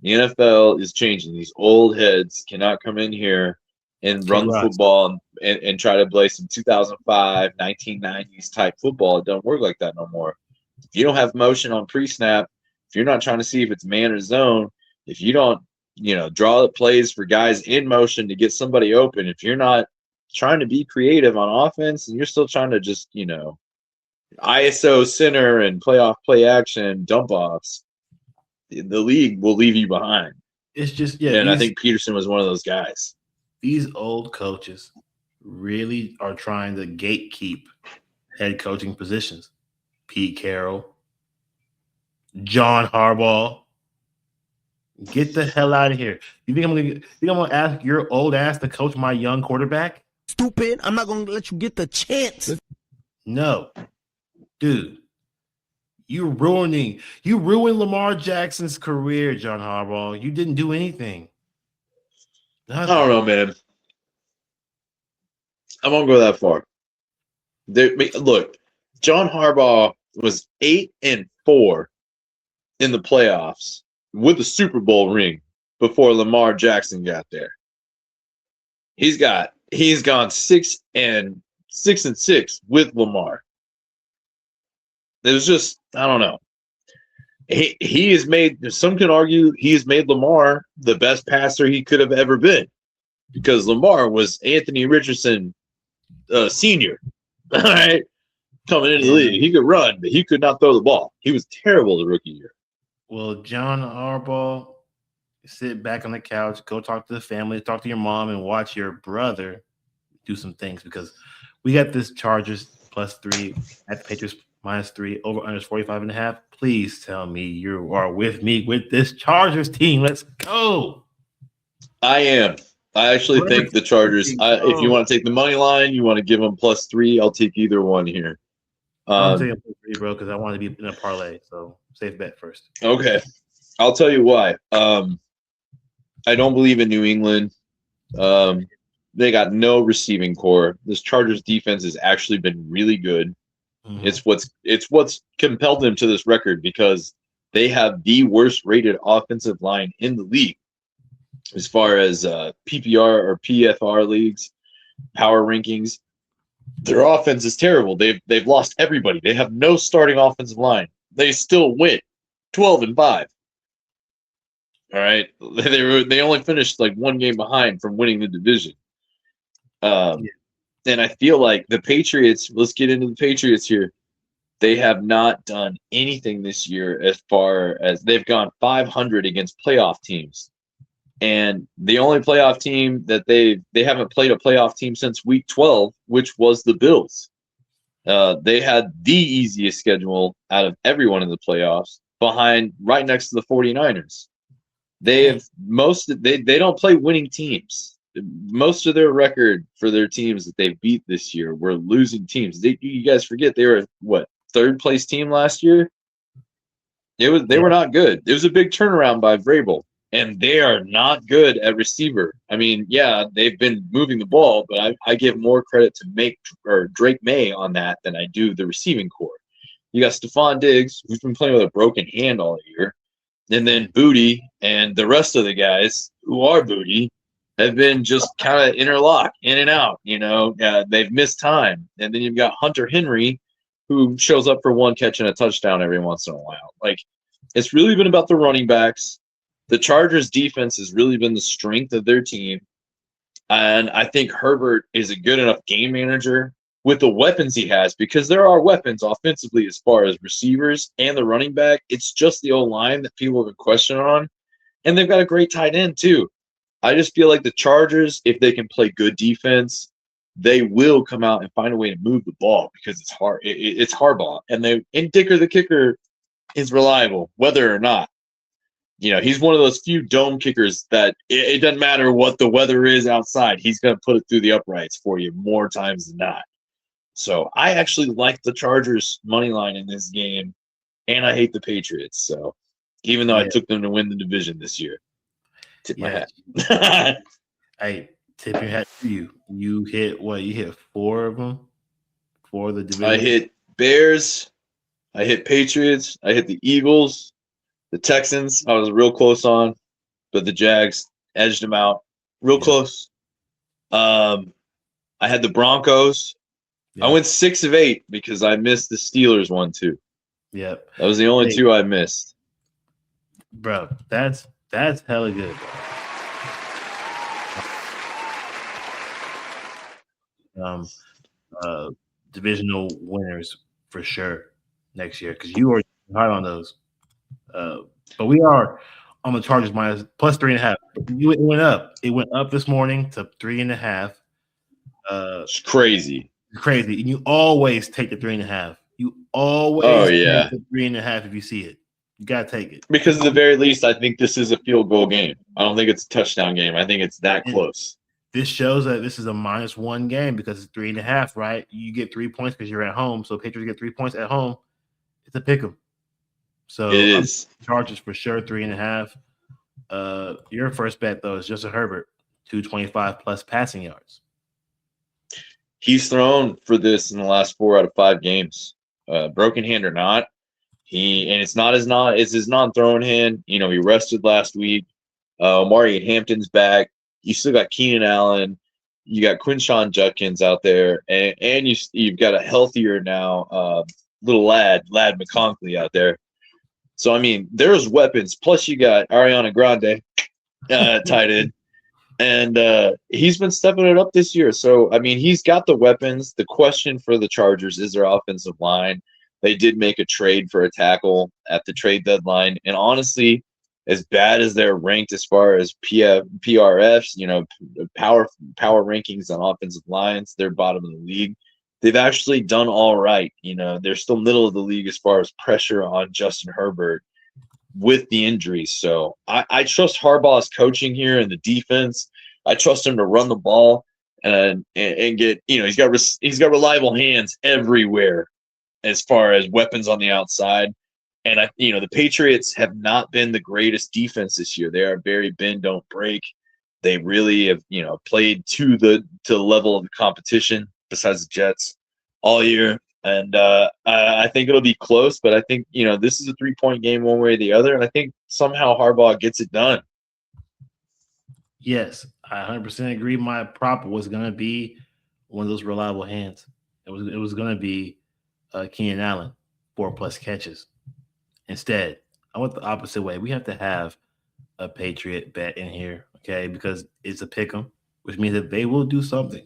The NFL is changing. These old heads cannot come in here and run the football and try to play some 2005, 1990s type football. It don't work like that no more. If you don't have motion on pre-snap, if you're not trying to see if it's man or zone, if you don't, draw the plays for guys in motion to get somebody open, if you're not trying to be creative on offense and you're still trying to just, ISO center and playoff play action dump offs, the league will leave you behind. It's just And I think Peterson was one of those guys. These old coaches really are trying to gatekeep head coaching positions. Pete Carroll, John Harbaugh. Get the hell out of here. You think I'm gonna ask your old ass to coach my young quarterback? Stupid. I'm not gonna let you get the chance. No. Dude. You ruined Lamar Jackson's career, John Harbaugh. You didn't do anything. Nothing. I don't know, man. I won't go that far. Look, John Harbaugh was 8-4 in the playoffs with a Super Bowl ring before Lamar Jackson got there. He's gone 6-6 with Lamar. It was just, I don't know. He has made, some can argue he has made Lamar the best passer he could have ever been because Lamar was Anthony Richardson senior, all right, coming into the league. He could run, but he could not throw the ball. He was terrible the rookie year. Well, John Harbaugh, sit back on the couch, go talk to the family, talk to your mom, and watch your brother do some things because we got this Chargers +3 at the Patriots -3 over under 45.5. Please tell me you are with me with this Chargers team. Let's go. I am. I actually think the Chargers. If you want to take the money line, you want to give them +3. I'll take either one here. I'm taking +3, bro, because I want to be in a parlay. So safe bet first. Okay, I'll tell you why. I don't believe in New England. They got no receiving core. This Chargers defense has actually been really good. Mm-hmm. It's what's compelled them to this record because they have the worst rated offensive line in the league as far as PPR or PFR leagues, power rankings. Their offense is terrible. They've lost everybody. They have no starting offensive line. They still win 12-5. All right, they only finished like one game behind from winning the division. And I feel like the Patriots, let's get into the Patriots here. They have not done anything this year as far as they've gone 500 against playoff teams. And the only playoff team that they haven't played a playoff team since week 12, which was the Bills. They had the easiest schedule out of everyone in the playoffs behind right next to the 49ers. They don't play winning teams. Most of their record for their teams that they beat this year were losing teams. You guys forget they were third place team last year. They were not good. It was a big turnaround by Vrabel, and they are not good at receiver. I mean, yeah, they've been moving the ball, but I give more credit to Drake May on that than I do the receiving core. You got Stephon Diggs, who's been playing with a broken hand all year, and then Booty and the rest of the guys who are Booty have been just kind of interlocked in and out. They've missed time. And then you've got Hunter Henry, who shows up for one catch and a touchdown every once in a while. Like, it's really been about the running backs. The Chargers defense has really been the strength of their team. And I think Herbert is a good enough game manager with the weapons he has, because there are weapons offensively as far as receivers and the running back. It's just the O-line that people have been questioning on. And they've got a great tight end too. I just feel like the Chargers, if they can play good defense, they will come out and find a way to move the ball because it's hard. It's hardball, and Dicker the kicker is reliable, whether or not. He's one of those few dome kickers that it doesn't matter what the weather is outside. He's going to put it through the uprights for you more times than not. So I actually like the Chargers money line in this game, and I hate the Patriots. So even though I took them to win the division this year, tip my hat. Hey, tip your hat to you. You hit what? You hit 4 of them for the division. I hit Bears. I hit Patriots. I hit the Eagles. The Texans, I was real close on, but the Jags edged them out. Real close. I had the Broncos. I went 6 of 8 because I missed the Steelers one too. Yep. That was the only 2 I missed. Bro, that's hella good, bro. Divisional winners for sure next year because you are high on those. But we are on the Chargers minus plus 3.5. It went up. It went up this morning to 3.5. It's crazy. Crazy. And you always take the 3.5. You always take the 3.5 if you see it. You gotta take it. Because at the very least, I think this is a field goal game. I don't think it's a touchdown game. I think it's that close. This shows that this is a -1 game because it's 3.5, right? You get 3 points because you're at home. So Patriots get 3 points at home. It's a pick 'em. So it is. Chargers for sure 3.5. Your first bet though is Justin Herbert, 225 plus passing yards. He's thrown for this in the last 4 out of 5 games, broken hand or not. It's his non-throwing hand. He rested last week. Omari Hampton's back. You still got Keenan Allen. You got Quinshawn Judkins out there, and you've got a healthier now little lad McConkey out there. So, I mean, there's weapons. Plus, you got Ariana Grande tight end. And he's been stepping it up this year. So, I mean, he's got the weapons. The question for the Chargers is their offensive line. They did make a trade for a tackle at the trade deadline. And honestly, as bad as they're ranked as far as PRFs, power rankings on offensive lines, they're bottom of the league. They've actually done all right. They're still middle of the league as far as pressure on Justin Herbert with the injuries. So I trust Harbaugh's coaching here and the defense. I trust him to run the ball and get, he's got reliable hands everywhere as far as weapons on the outside. And the Patriots have not been the greatest defense this year. They are very bend, don't break. They really have, played to the level of the competition besides the Jets all year. And I think it'll be close, but I think, this is a 3-point game one way or the other. And I think somehow Harbaugh gets it done. Yes, I 100% agree. My prop was going to be one of those reliable hands. It was going to be Keenan Allen, 4+ catches. Instead, I went the opposite way. We have to have a Patriot bet in here, okay, because it's a pick 'em, which means that they will do something.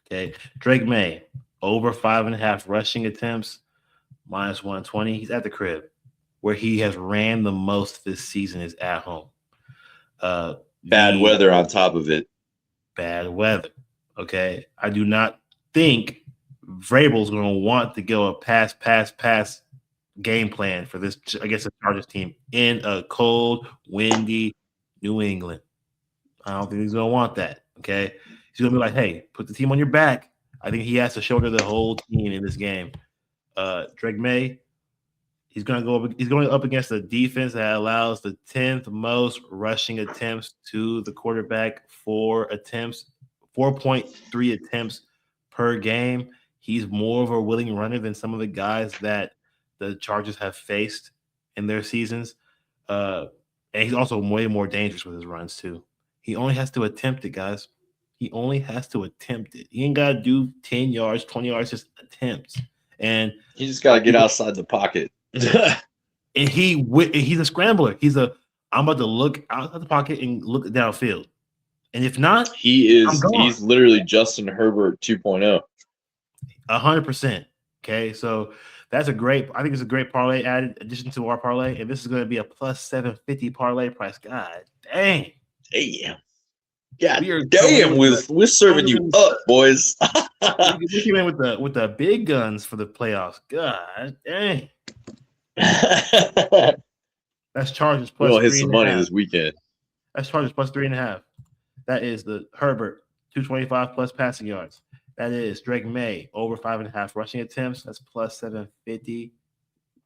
Okay, Drake May, over 5.5 rushing attempts, -120. He's at the crib. Where he has ran the most this season is at home. Bad weather on top of it. Bad weather. Okay, I do not think Vrabel's going to want to go a pass game plan for this against the Chargers team in a cold, windy New England. I don't think he's going to want that. Okay, he's going to be like, "Hey, put the team on your back." I think he has to shoulder the whole team in this game. Drake May, he's going up against a defense that allows the 10th most rushing attempts to the quarterback. 4.3 attempts per game. He's more of a willing runner than some of the guys that the Chargers have faced in their seasons. And he's also way more dangerous with his runs, too. He only has to attempt it, guys. He only has to attempt it. He ain't got to do 10 yards, 20 yards, just attempts. And he just got to get outside the pocket. And he's a scrambler. I'm about to look outside the pocket and look downfield. And if not, he's literally Justin Herbert 2.0. 100%. Okay, so I think it's a great parlay added addition to our parlay, and this is going to be a plus 750 parlay price. God dang. Damn. Yeah, We are damn, we're serving you up, boys. we came in with the big guns for the playoffs. God dang. That's Chargers We're plus gonna hit three some and a money half. this weekend. That's Chargers plus 3.5. That is the Herbert 225 plus passing yards. That is Drake May over 5.5 rushing attempts. That's plus 750.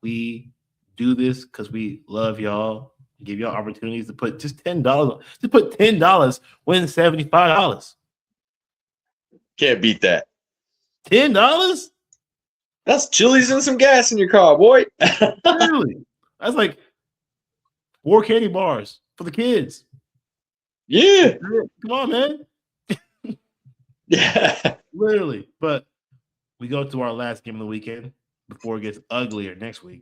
We do this because we love y'all. Give y'all opportunities to put just $10. Just put $10, win $75. Can't beat that. $10? That's chilies and some gas in your car, boy. Really? That's like 4 candy bars for the kids. Yeah. Come on, man. Yeah. Literally. But we go to our last game of the weekend before it gets uglier next week.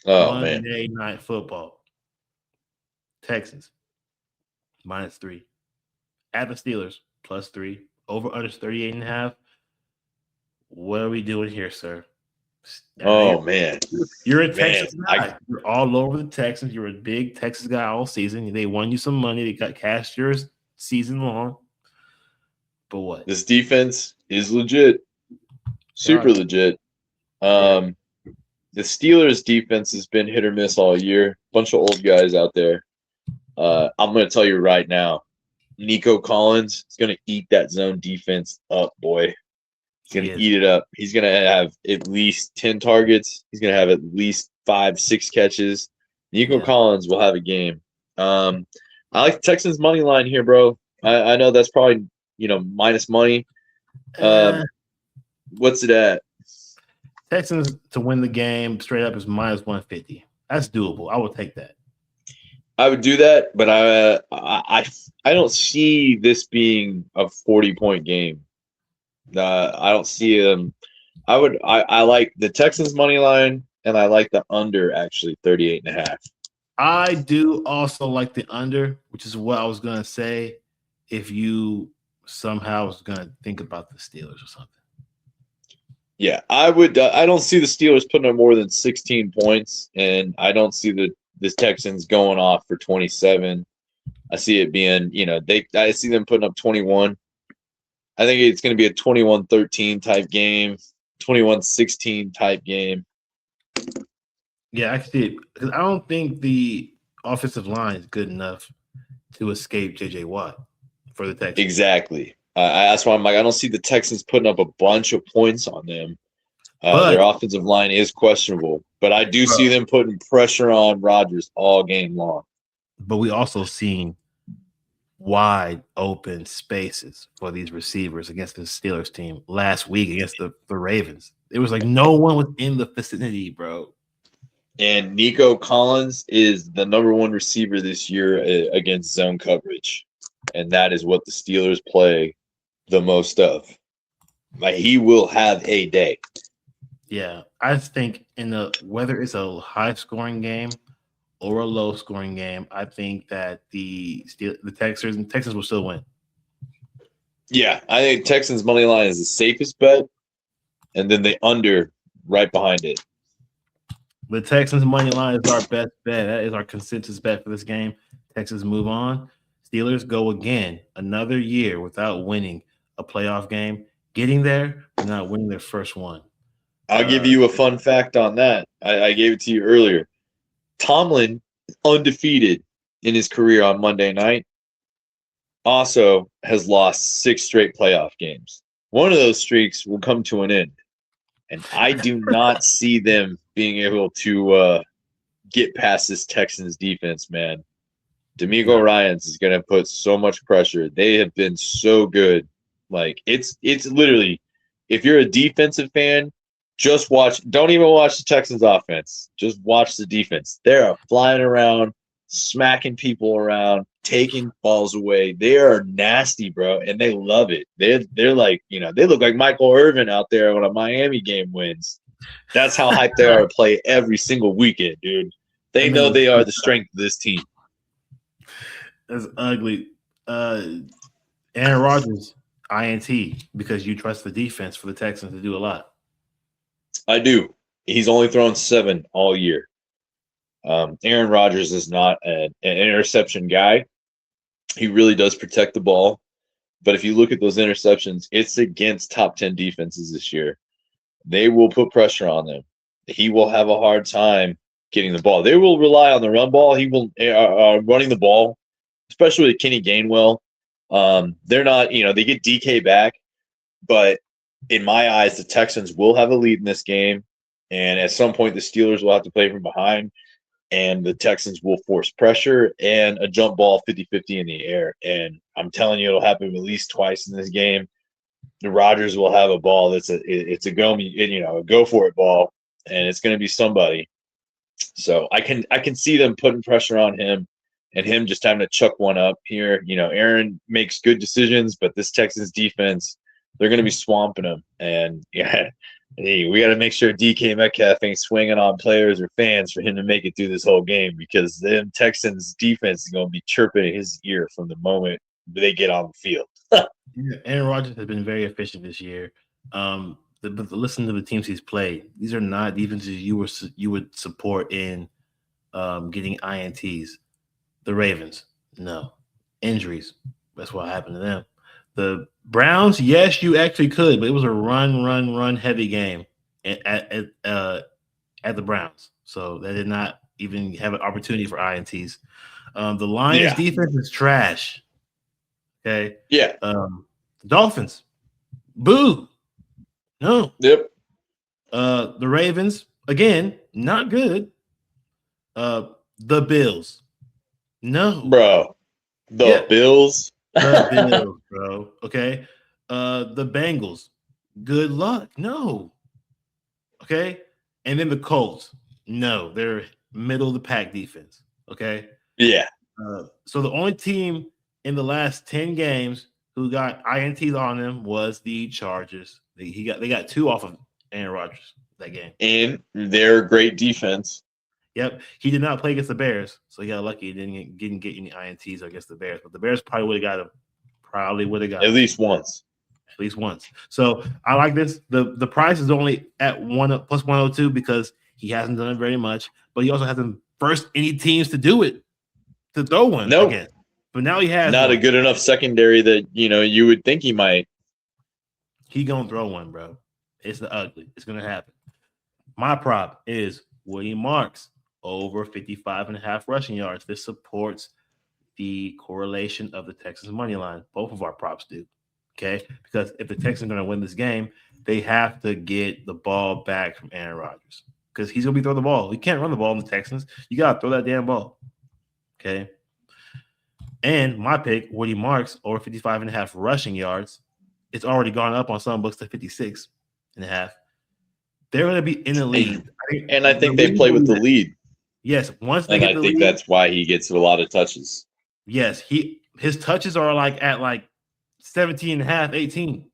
Oh, man. Monday Night Football. Texans -3. At the Steelers +3. Over under 38.5. What are we doing here, sir? Oh, man. You're a Man, Texas guy. You're all over the Texans. You're a big Texas guy all season. They won you some money. They got cashed yours season long. But what? This defense is legit. Super legit. The Steelers' defense has been hit or miss all year. Bunch of old guys out there. I'm going to tell you right now, Nico Collins is going to eat that zone defense up, boy. He's going to eat it up. He's going to have at least 10 targets. He's going to have at least 5-6 catches. Nico Collins will have a game. I like the Texans' money line here, bro. I know that's probably, minus money. What's it at? Texans to win the game straight up is -150. That's doable. I would take that. I would do that, but I don't see this being a 40-point game. I don't see them. I like the Texans money line, and I like the under actually 38.5. I do also like the under, which is what I was gonna say. If you somehow was gonna think about the Steelers or something. Yeah, I would. I don't see the Steelers putting up more than 16 points, and I don't see the Texans going off for 27. I see it being, I see them putting up 21. I think it's going to be a 21-13 type game, 21-16 type game. Yeah, I can see it because I don't think the offensive line is good enough to escape J.J. Watt for the Texans. Exactly. That's why I'm like, I don't see the Texans putting up a bunch of points on them. Their offensive line is questionable, but I do see them putting pressure on Rodgers all game long. But we also seen wide open spaces for these receivers against the Steelers team last week against the Ravens. It was like no one was in the vicinity, bro. And Nico Collins is the number 1 receiver this year against zone coverage. And that is what the Steelers play the most of. Like, he will have a day. Yeah, I think whether it's a high scoring game or a low scoring game, I think that the Texans will still win. Yeah, I think Texans money line is the safest bet, and then the under right behind it. The Texans money line is our best bet. That is our consensus bet for this game. Texans move on. Steelers go again, another year without winning a playoff game. Getting there, but not winning their first one. I'll give you a fun fact on that. I gave it to you earlier. Tomlin is undefeated in his career on Monday night. Also has lost 6 straight playoff games. One of those streaks will come to an end. And I do not see them being able to get past this Texans defense, man. D'Amico Ryans is going to put so much pressure. They have been so good. Like, it's literally, if you're a defensive fan, just watch. Don't even watch the Texans offense. Just watch the defense. They're flying around, smacking people around, taking balls away. They are nasty, bro, and they love it. They're like, they look like Michael Irvin out there when a Miami game wins. That's how hyped they are to play every single weekend, dude. They know they are the strength of this team. That's ugly. Aaron Rodgers, INT, because you trust the defense for the Texans to do a lot. I do. He's only thrown 7 all year. Aaron Rodgers is not an interception guy. He really does protect the ball. But if you look at those interceptions, it's against top 10 defenses this year. They will put pressure on them. He will have a hard time getting the ball. They will rely on the run ball. He will running the ball, especially with Kenny Gainwell. They're not, they get DK back, but in my eyes, the Texans will have a lead in this game. And at some point, the Steelers will have to play from behind, and the Texans will force pressure and a jump ball 50-50 in the air. And I'm telling you, it'll happen at least twice in this game. The Rodgers will have a ball that's a go for it ball, and it's going to be somebody. So I can see them putting pressure on him, and him just having to chuck one up here. Aaron makes good decisions, but this Texans defense, they're going to be swamping him. And hey, we got to make sure DK Metcalf ain't swinging on players or fans for him to make it through this whole game, because the Texans defense is going to be chirping in his ear from the moment they get on the field. Yeah, Aaron Rodgers has been very efficient this year. But listen to the teams he's played. These are not defenses you would support in getting INTs. The Ravens, no. Injuries. That's what happened to them. The Browns, yes, you actually could, but it was a run heavy game at the Browns. So they did not even have an opportunity for INTs. The Lions defense is trash. Okay. Yeah. The Dolphins, boo. No. Yep. The Ravens, again, not good. The Bills, no. Bro. The Bills. The Bills, bro. Okay. The Bengals, good luck. No. Okay. And then the Colts, no. They're middle of the pack defense. Okay. Yeah. So the only team in the last 10 games who got INTs on them was the Chargers. They got 2 off of Aaron Rodgers that game. And they're great defense. Yep. He did not play against the Bears, so he got lucky he didn't get any INTs against the Bears. But the Bears probably would have got him. At least once. At least once. So I like this. The price is only at plus 102 because he hasn't done it very much, but he also hasn't versed any teams to do it, to throw one again. But now he has not one. A good enough secondary that you would think he might. He gonna throw one, bro. It's the ugly. It's gonna happen. My prop is Woody Marks over 55.5 rushing yards. This supports the correlation of the Texans money line. Both of our props do. Okay, because if the Texans are gonna win this game, they have to get the ball back from Aaron Rodgers because he's gonna be throwing the ball. You can't run the ball in the Texans. You gotta throw that damn ball. Okay. And my pick, Woody Marks, over 55.5 rushing yards. It's already gone up on some books to 56.5. They're going to be in the lead. And I think they play with the lead. Yes. Once they get the lead. And I think that's why he gets a lot of touches. Yes. His touches are at 17.5, 18.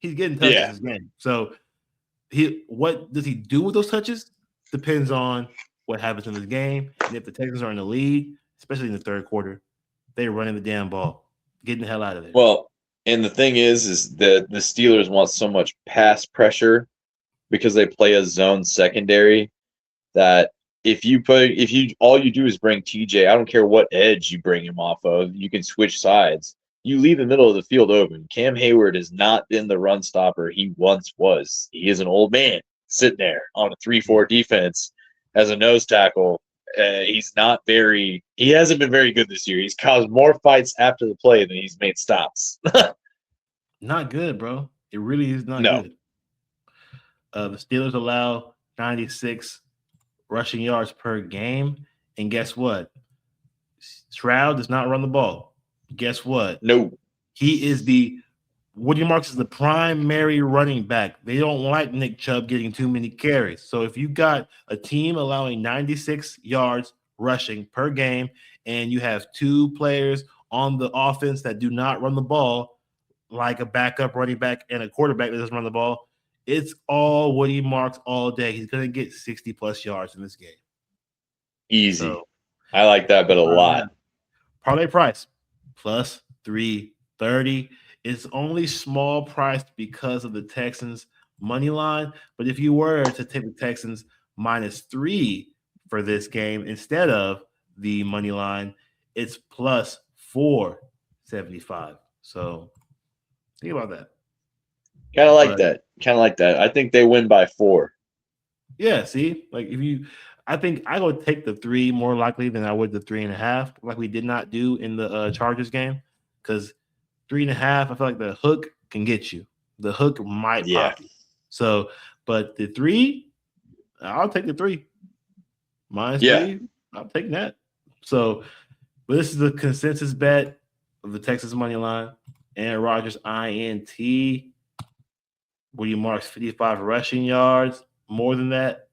He's getting touches this game. So what does he do with those touches? Depends on what happens in this game. And if the Texans are in the lead, especially in the third quarter, they're running the damn ball, getting the hell out of there. Well, and the thing is that the Steelers want so much pass pressure because they play a zone secondary that if all you do is bring TJ, I don't care what edge you bring him off of, you can switch sides. You leave the middle of the field open. Cam Hayward has not been the run stopper he once was. He is an old man sitting there on a 3-4 defense as a nose tackle. He hasn't been very good this year. He's caused more fights after the play than he's made stops. Not good, bro. It really is not good. The Steelers allow 96 rushing yards per game. And guess what? Stroud does not run the ball. Guess what? No. Woody Marks is the primary running back. They don't like Nick Chubb getting too many carries. So if you got a team allowing 96 yards rushing per game and you have 2 players on the offense that do not run the ball, like a backup running back and a quarterback that doesn't run the ball, it's all Woody Marks all day. He's going to get 60-plus yards in this game. Easy. So, I like that bet a lot. Parlay price, plus 330. It's only small priced because of the Texans money line. But if you were to take the Texans -3 for this game instead of the money line, it's plus 475. So think about that. Kind of like But- that. Kind of like that. I think they win by 4. Yeah, see, like I think I would take the 3 more likely than I would the 3.5, like we did not do in the Chargers game, because 3.5, I feel like the hook can get you. The hook might Yeah. pop you. So, but the 3, I'll take the 3. Minus Yeah. 3, I'm taking that. So, but this is the consensus bet of the Texas money line. Aaron Rodgers, INT. Woody Marks, 55 rushing yards. More than that,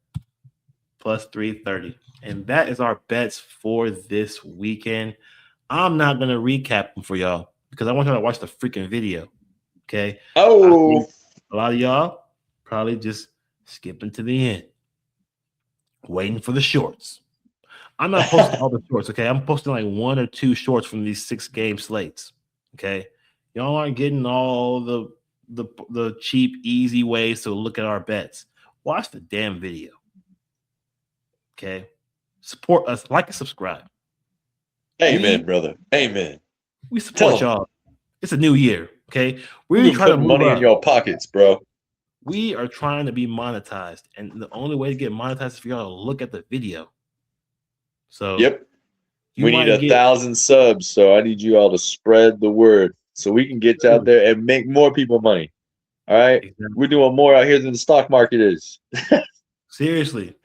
plus 330. And that is our bets for this weekend. I'm not going to recap them for y'all because I want y'all to watch the freaking video. Okay. Oh, A lot of y'all probably just skipping to the end, waiting for the shorts. I'm not posting all the shorts, okay? I'm posting like 1 or 2 shorts from these 6-game slates, okay? Y'all aren't getting all the cheap, easy ways to look at our bets. Watch the damn video, okay? Support us, like and subscribe. amen, brother. Amen. We support Tell 'em. y'all. It's a new year, okay? We're We're trying to putting move money up. in your pockets, bro. We are trying to be monetized, and the only way to get monetized is for y'all to look at the video. So Yep. you We need might get 1,000 subs, so I need you all to spread the word so we can get out there and make more people money. All right? exactly. We're doing more out here than the stock market is. Seriously,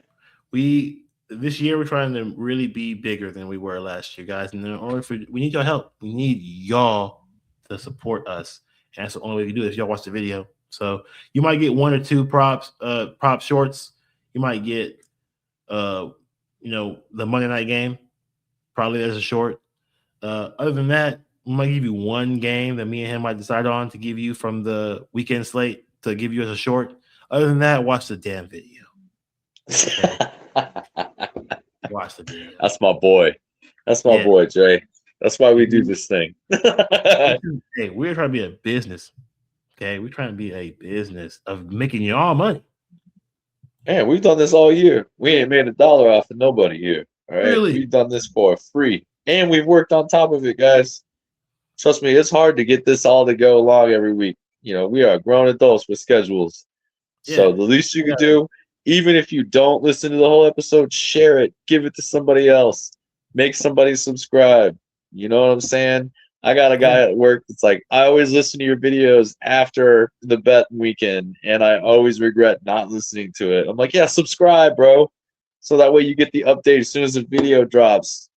this year we're trying to really be bigger than we were last year, guys. And in order for we need your help. We need y'all to support us, and that's the only way we can do this. Y'all watch the video. So you might get 1 or 2 prop shorts. You might get the Monday night game. Probably there's a short. Other than that, we might give you 1 game that me and him might decide on to give you from the weekend slate to give you as a short. Other than that, watch the damn video. Okay. Watch the video. That's my boy. That's my boy, Jay. That's why we do this thing. Hey, we're trying to be a business. Okay, we're trying to be a business of making y'all money. Man, we've done this all year. We ain't made $1 off of nobody here. All right. Really? We've done this for free. And we've worked on top of it, guys. Trust me, it's hard to get this all to go along every week. You know, we are grown adults with schedules. So Yeah. the least you can do, even if you don't listen to the whole episode, share it, give it to somebody else, make somebody subscribe. You know what I'm saying? I got a guy at work that's like, I always listen to your videos after the bet weekend, and I always regret not listening to it. I'm like, yeah, subscribe, bro. So that way you get the update as soon as the video drops.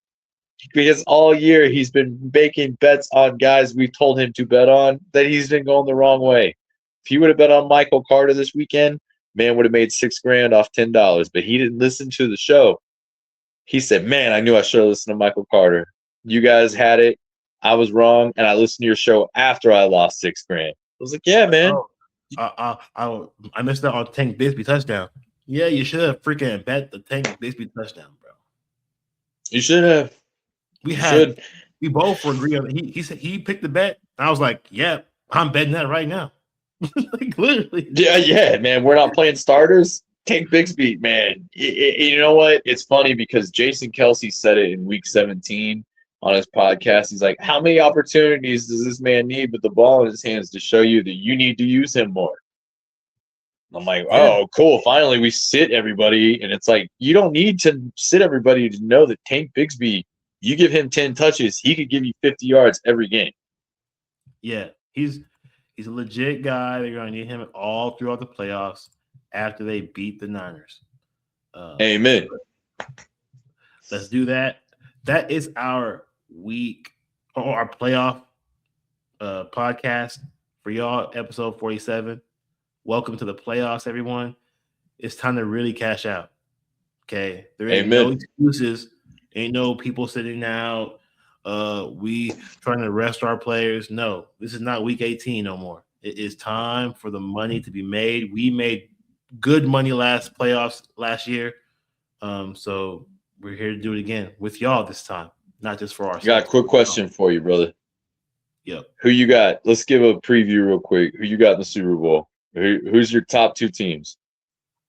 Because all year he's been making bets on guys we've told him to bet on that he's been going the wrong way. If he would have bet on Michael Carter this weekend, man would have made $6,000 off $10. But he didn't listen to the show. He said, man, I knew I should have listened to Michael Carter. You guys had it. I was wrong, and I listened to your show after I lost $6,000. I was like, yeah, man. I missed out on Tank Bigsby touchdown. Yeah, you should have freaking bet the Tank Bigsby touchdown, bro. You should have. We both were agreeing. He said he picked the bet. I was like, yeah, I'm betting that right now. Like literally. Yeah, man. We're not playing starters. Tank Bigsby, man. You know what? It's funny because Jason Kelsey said it in week 17 on his podcast. He's like, how many opportunities does this man need with the ball in his hands to show you that you need to use him more? I'm like, oh, cool. Finally, we sit everybody. And it's like, you don't need to sit everybody to know that Tank Bigsby, you give him 10 touches, he could give you 50 yards every game. Yeah, he's a legit guy. They're going to need him all throughout the playoffs after they beat the Niners. Amen. Let's do that. That is our week or our playoff podcast for y'all, episode 47. Welcome to the playoffs, everyone. It's time to really cash out. Okay. There ain't no excuses. Ain't no people sitting out. We trying to rest our players. No, this is not week 18 no more. It is time for the money to be made. We made good money playoffs last year. So we're here to do it again with y'all this time, not just for ourselves. Got a quick question for you, brother. Yep. Who you got? Let's give a preview real quick. Who you got in the Super Bowl? Who's your top 2 teams?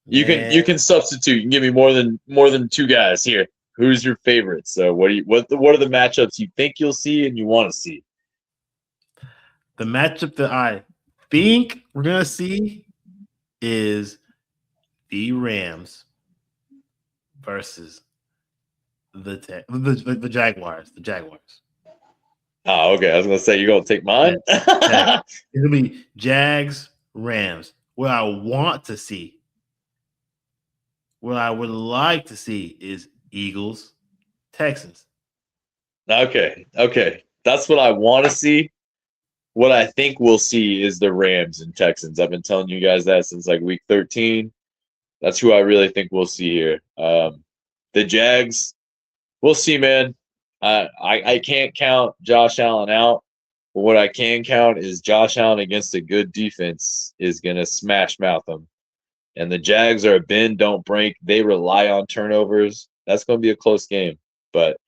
You can substitute. You can give me more than 2 guys here. Who's your favorite? So what are the matchups you think you'll see and you want to see? The matchup that I think we're gonna see is the Rams versus the Jaguars. The Jaguars. Oh, okay. I was gonna say you're gonna take mine. Yeah. It'll be Jags, Rams. What I want to see, what I would like to see is Eagles, Texans. Okay. That's what I want to see. What I think we'll see is the Rams and Texans. I've been telling you guys that since like week 13. That's who I really think we'll see here. The Jags, we'll see, man. I can't count Josh Allen out, but what I can count is Josh Allen against a good defense is gonna smash mouth them. And the Jags are a bend, don't break. They rely on turnovers. That's gonna be a close game. But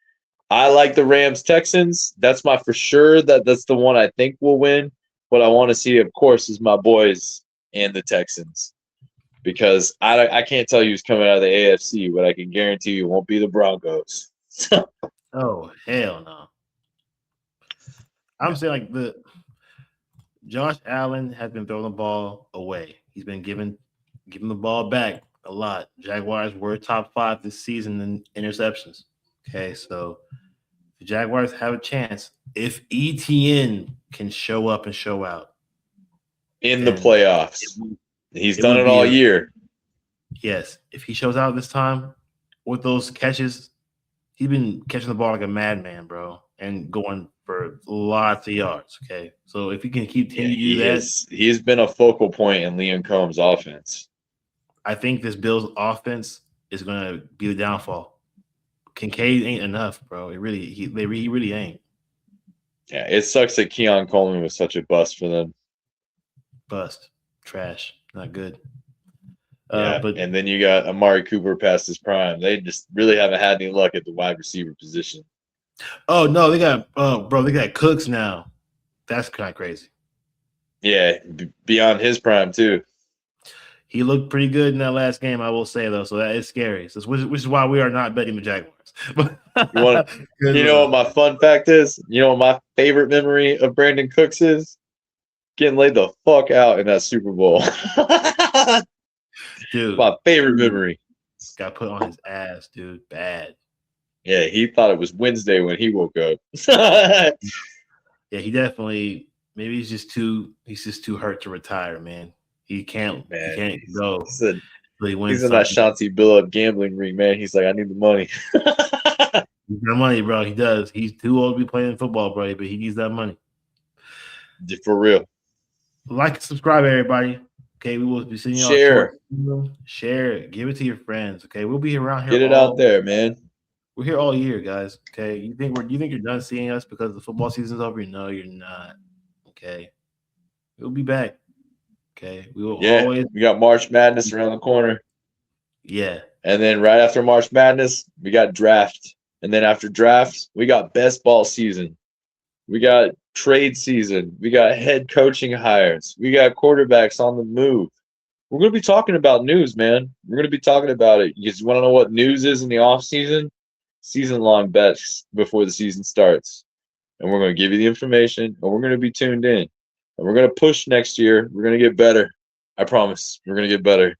I like the Rams Texans. That's my for sure. That's the one I think will win. What I want to see, of course, is my boys and the Texans. Because I can't tell you who's coming out of the AFC, but I can guarantee you it won't be the Broncos. Oh, hell no. I'm saying like the Josh Allen has been throwing the ball away. He's been giving the ball back a lot. Jaguars were top 5 this season in interceptions. Okay, so the Jaguars have a chance if ETN can show up and show out in the playoffs. He's done it all year. Yes, if he shows out this time with those catches, he's been catching the ball like a madman, bro, and going for lots of yards. Okay, so if he can continue to do that, he's been a focal point in Liam Combs' offense. I think this Bills offense is going to be the downfall. Kincaid ain't enough, bro. He really ain't. Yeah, it sucks that Keon Coleman was such a bust for them. Bust, trash, not good. And then you got Amari Cooper past his prime. They just really haven't had any luck at the wide receiver position. Oh no, they got Cooks now. That's kind of crazy. Yeah, beyond his prime too. He looked pretty good in that last game, I will say though. So that is scary. So which is why we are not betting the Jaguars. You know what my fun fact is? You know what my favorite memory of Brandon Cooks is? Getting laid the fuck out in that Super Bowl. Dude, my favorite memory. Got put on his ass, dude. Bad. Yeah, he thought it was Wednesday when he woke up. Yeah, he definitely. Maybe he's just too hurt to retire, man. He can't go. He's in that Shanti Billup gambling ring, man. He's like, I need the money. He's got money, bro. He does. He's too old to be playing football, bro, but he needs that money. For real. Like and subscribe, everybody. Okay, we will be seeing y'all. Share it. Give it to your friends. Okay, we'll be around here. Get it out there, man. We're here all year, guys. Okay, you think you're done seeing us because the football season's over? No, you're not. Okay, we'll be back. Okay, we will always. We got March Madness around the corner. Yeah, and then right after March Madness, we got draft, and then after draft, we got best ball season. We got trade season. We got head coaching hires. We got quarterbacks on the move. We're going to be talking about news, man. We're going to be talking about it. You want to know what news is in the off season? Season-long bets before the season starts. And we're going to give you the information, and we're going to be tuned in. And we're going to push next year. We're going to get better. I promise. We're going to get better.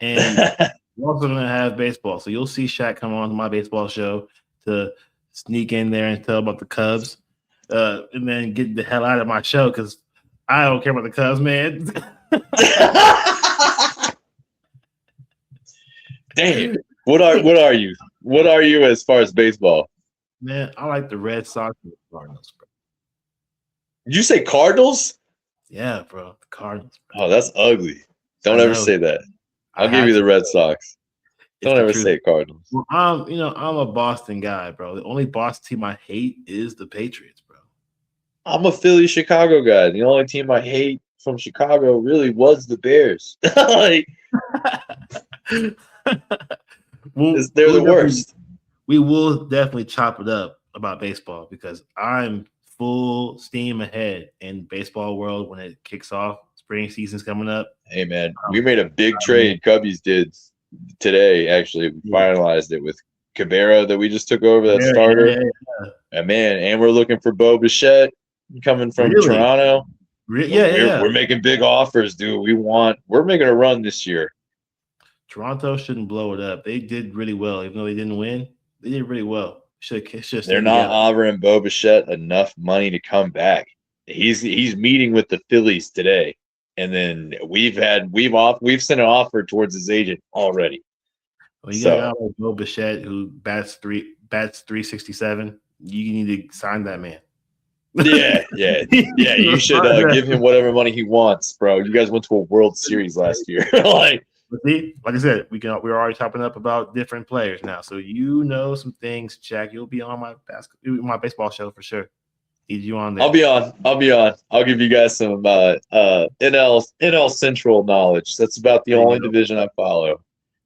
And we're also going to have baseball. So you'll see Shaq come on to my baseball show to sneak in there and tell about the Cubs. And then get the hell out of my show because I don't care about the Cubs, man. Damn. What are you? What are you as far as baseball? Man, I like the Red Sox and the Cardinals, bro. Did you say Cardinals? Yeah, bro. The Cardinals. Bro. Oh, that's ugly. Don't ever say that. I'll give you the Red Sox. Don't ever say Cardinals. Well, I'm a Boston guy, bro. The only Boston team I hate is the Patriots, bro. I'm a Philly Chicago guy. The only team I hate from Chicago really was the Bears. They're the worst. We will definitely chop it up about baseball because I'm full steam ahead in baseball world when it kicks off. Spring season's coming up. Hey, man, we made a big trade. Cubbies did today, actually. We finalized it with Cabrera that we just took over, that Yeah, starter. yeah. And man, and we're looking for Bo Bichette coming from Really? Toronto. Yeah. We're making big offers, dude. We're making a run this year. Toronto shouldn't blow it up. They did really well, even though they didn't win. They did really well. They're not offering Bo Bichette enough money to come back. He's meeting with the Phillies today, and then we've sent an offer towards his agent already. Well, you got a guy like Bo Bichette who bats 367. You need to sign that man. Yeah. You should give him whatever money he wants, bro. You guys went to a World Series last year. See, like I said, we're already talking up about different players now. So you know some things, Jack. You'll be on my baseball show for sure. Need you on there. I'll be on. I'll give you guys some NL Central knowledge. That's about the only division I follow.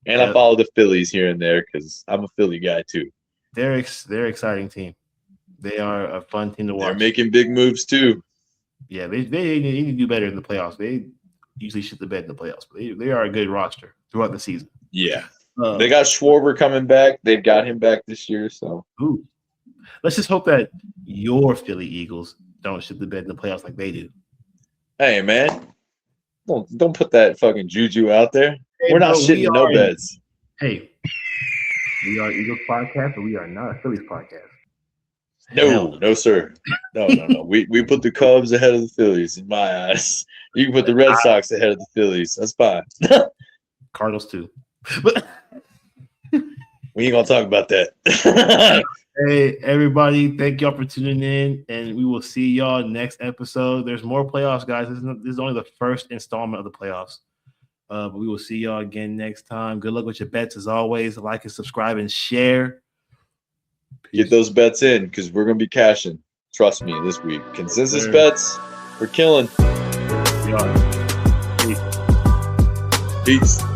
And I follow the Phillies here and there because I'm a Philly guy too. They're an exciting team. They are a fun team to watch. They're making big moves too. Yeah, they need to do better in the playoffs. They usually shit the bed in the playoffs, but they are a good roster throughout the season. Yeah. They got Schwarber coming back. They've got him back this year. So let's just hope that your Philly Eagles don't shit the bed in the playoffs like they do. Hey, man. Don't put that fucking juju out there. We're not shitting no beds. Hey, we are Eagles podcast, but we are not a Phillies podcast. No, sir. No. We put the Cubs ahead of the Phillies in my eyes. You can put the Red Sox ahead of the Phillies. That's fine. Cardinals too. We ain't gonna talk about that. Hey, everybody, thank y'all for tuning in, and we will see y'all next episode. There's more playoffs, guys. This is only the first installment of the playoffs. But we will see y'all again next time. Good luck with your bets as always. Like and subscribe and share. Peace. Get those bets in because we're gonna be cashing. Trust me, this week. Consensus bets, we're killing. Peace. Peace.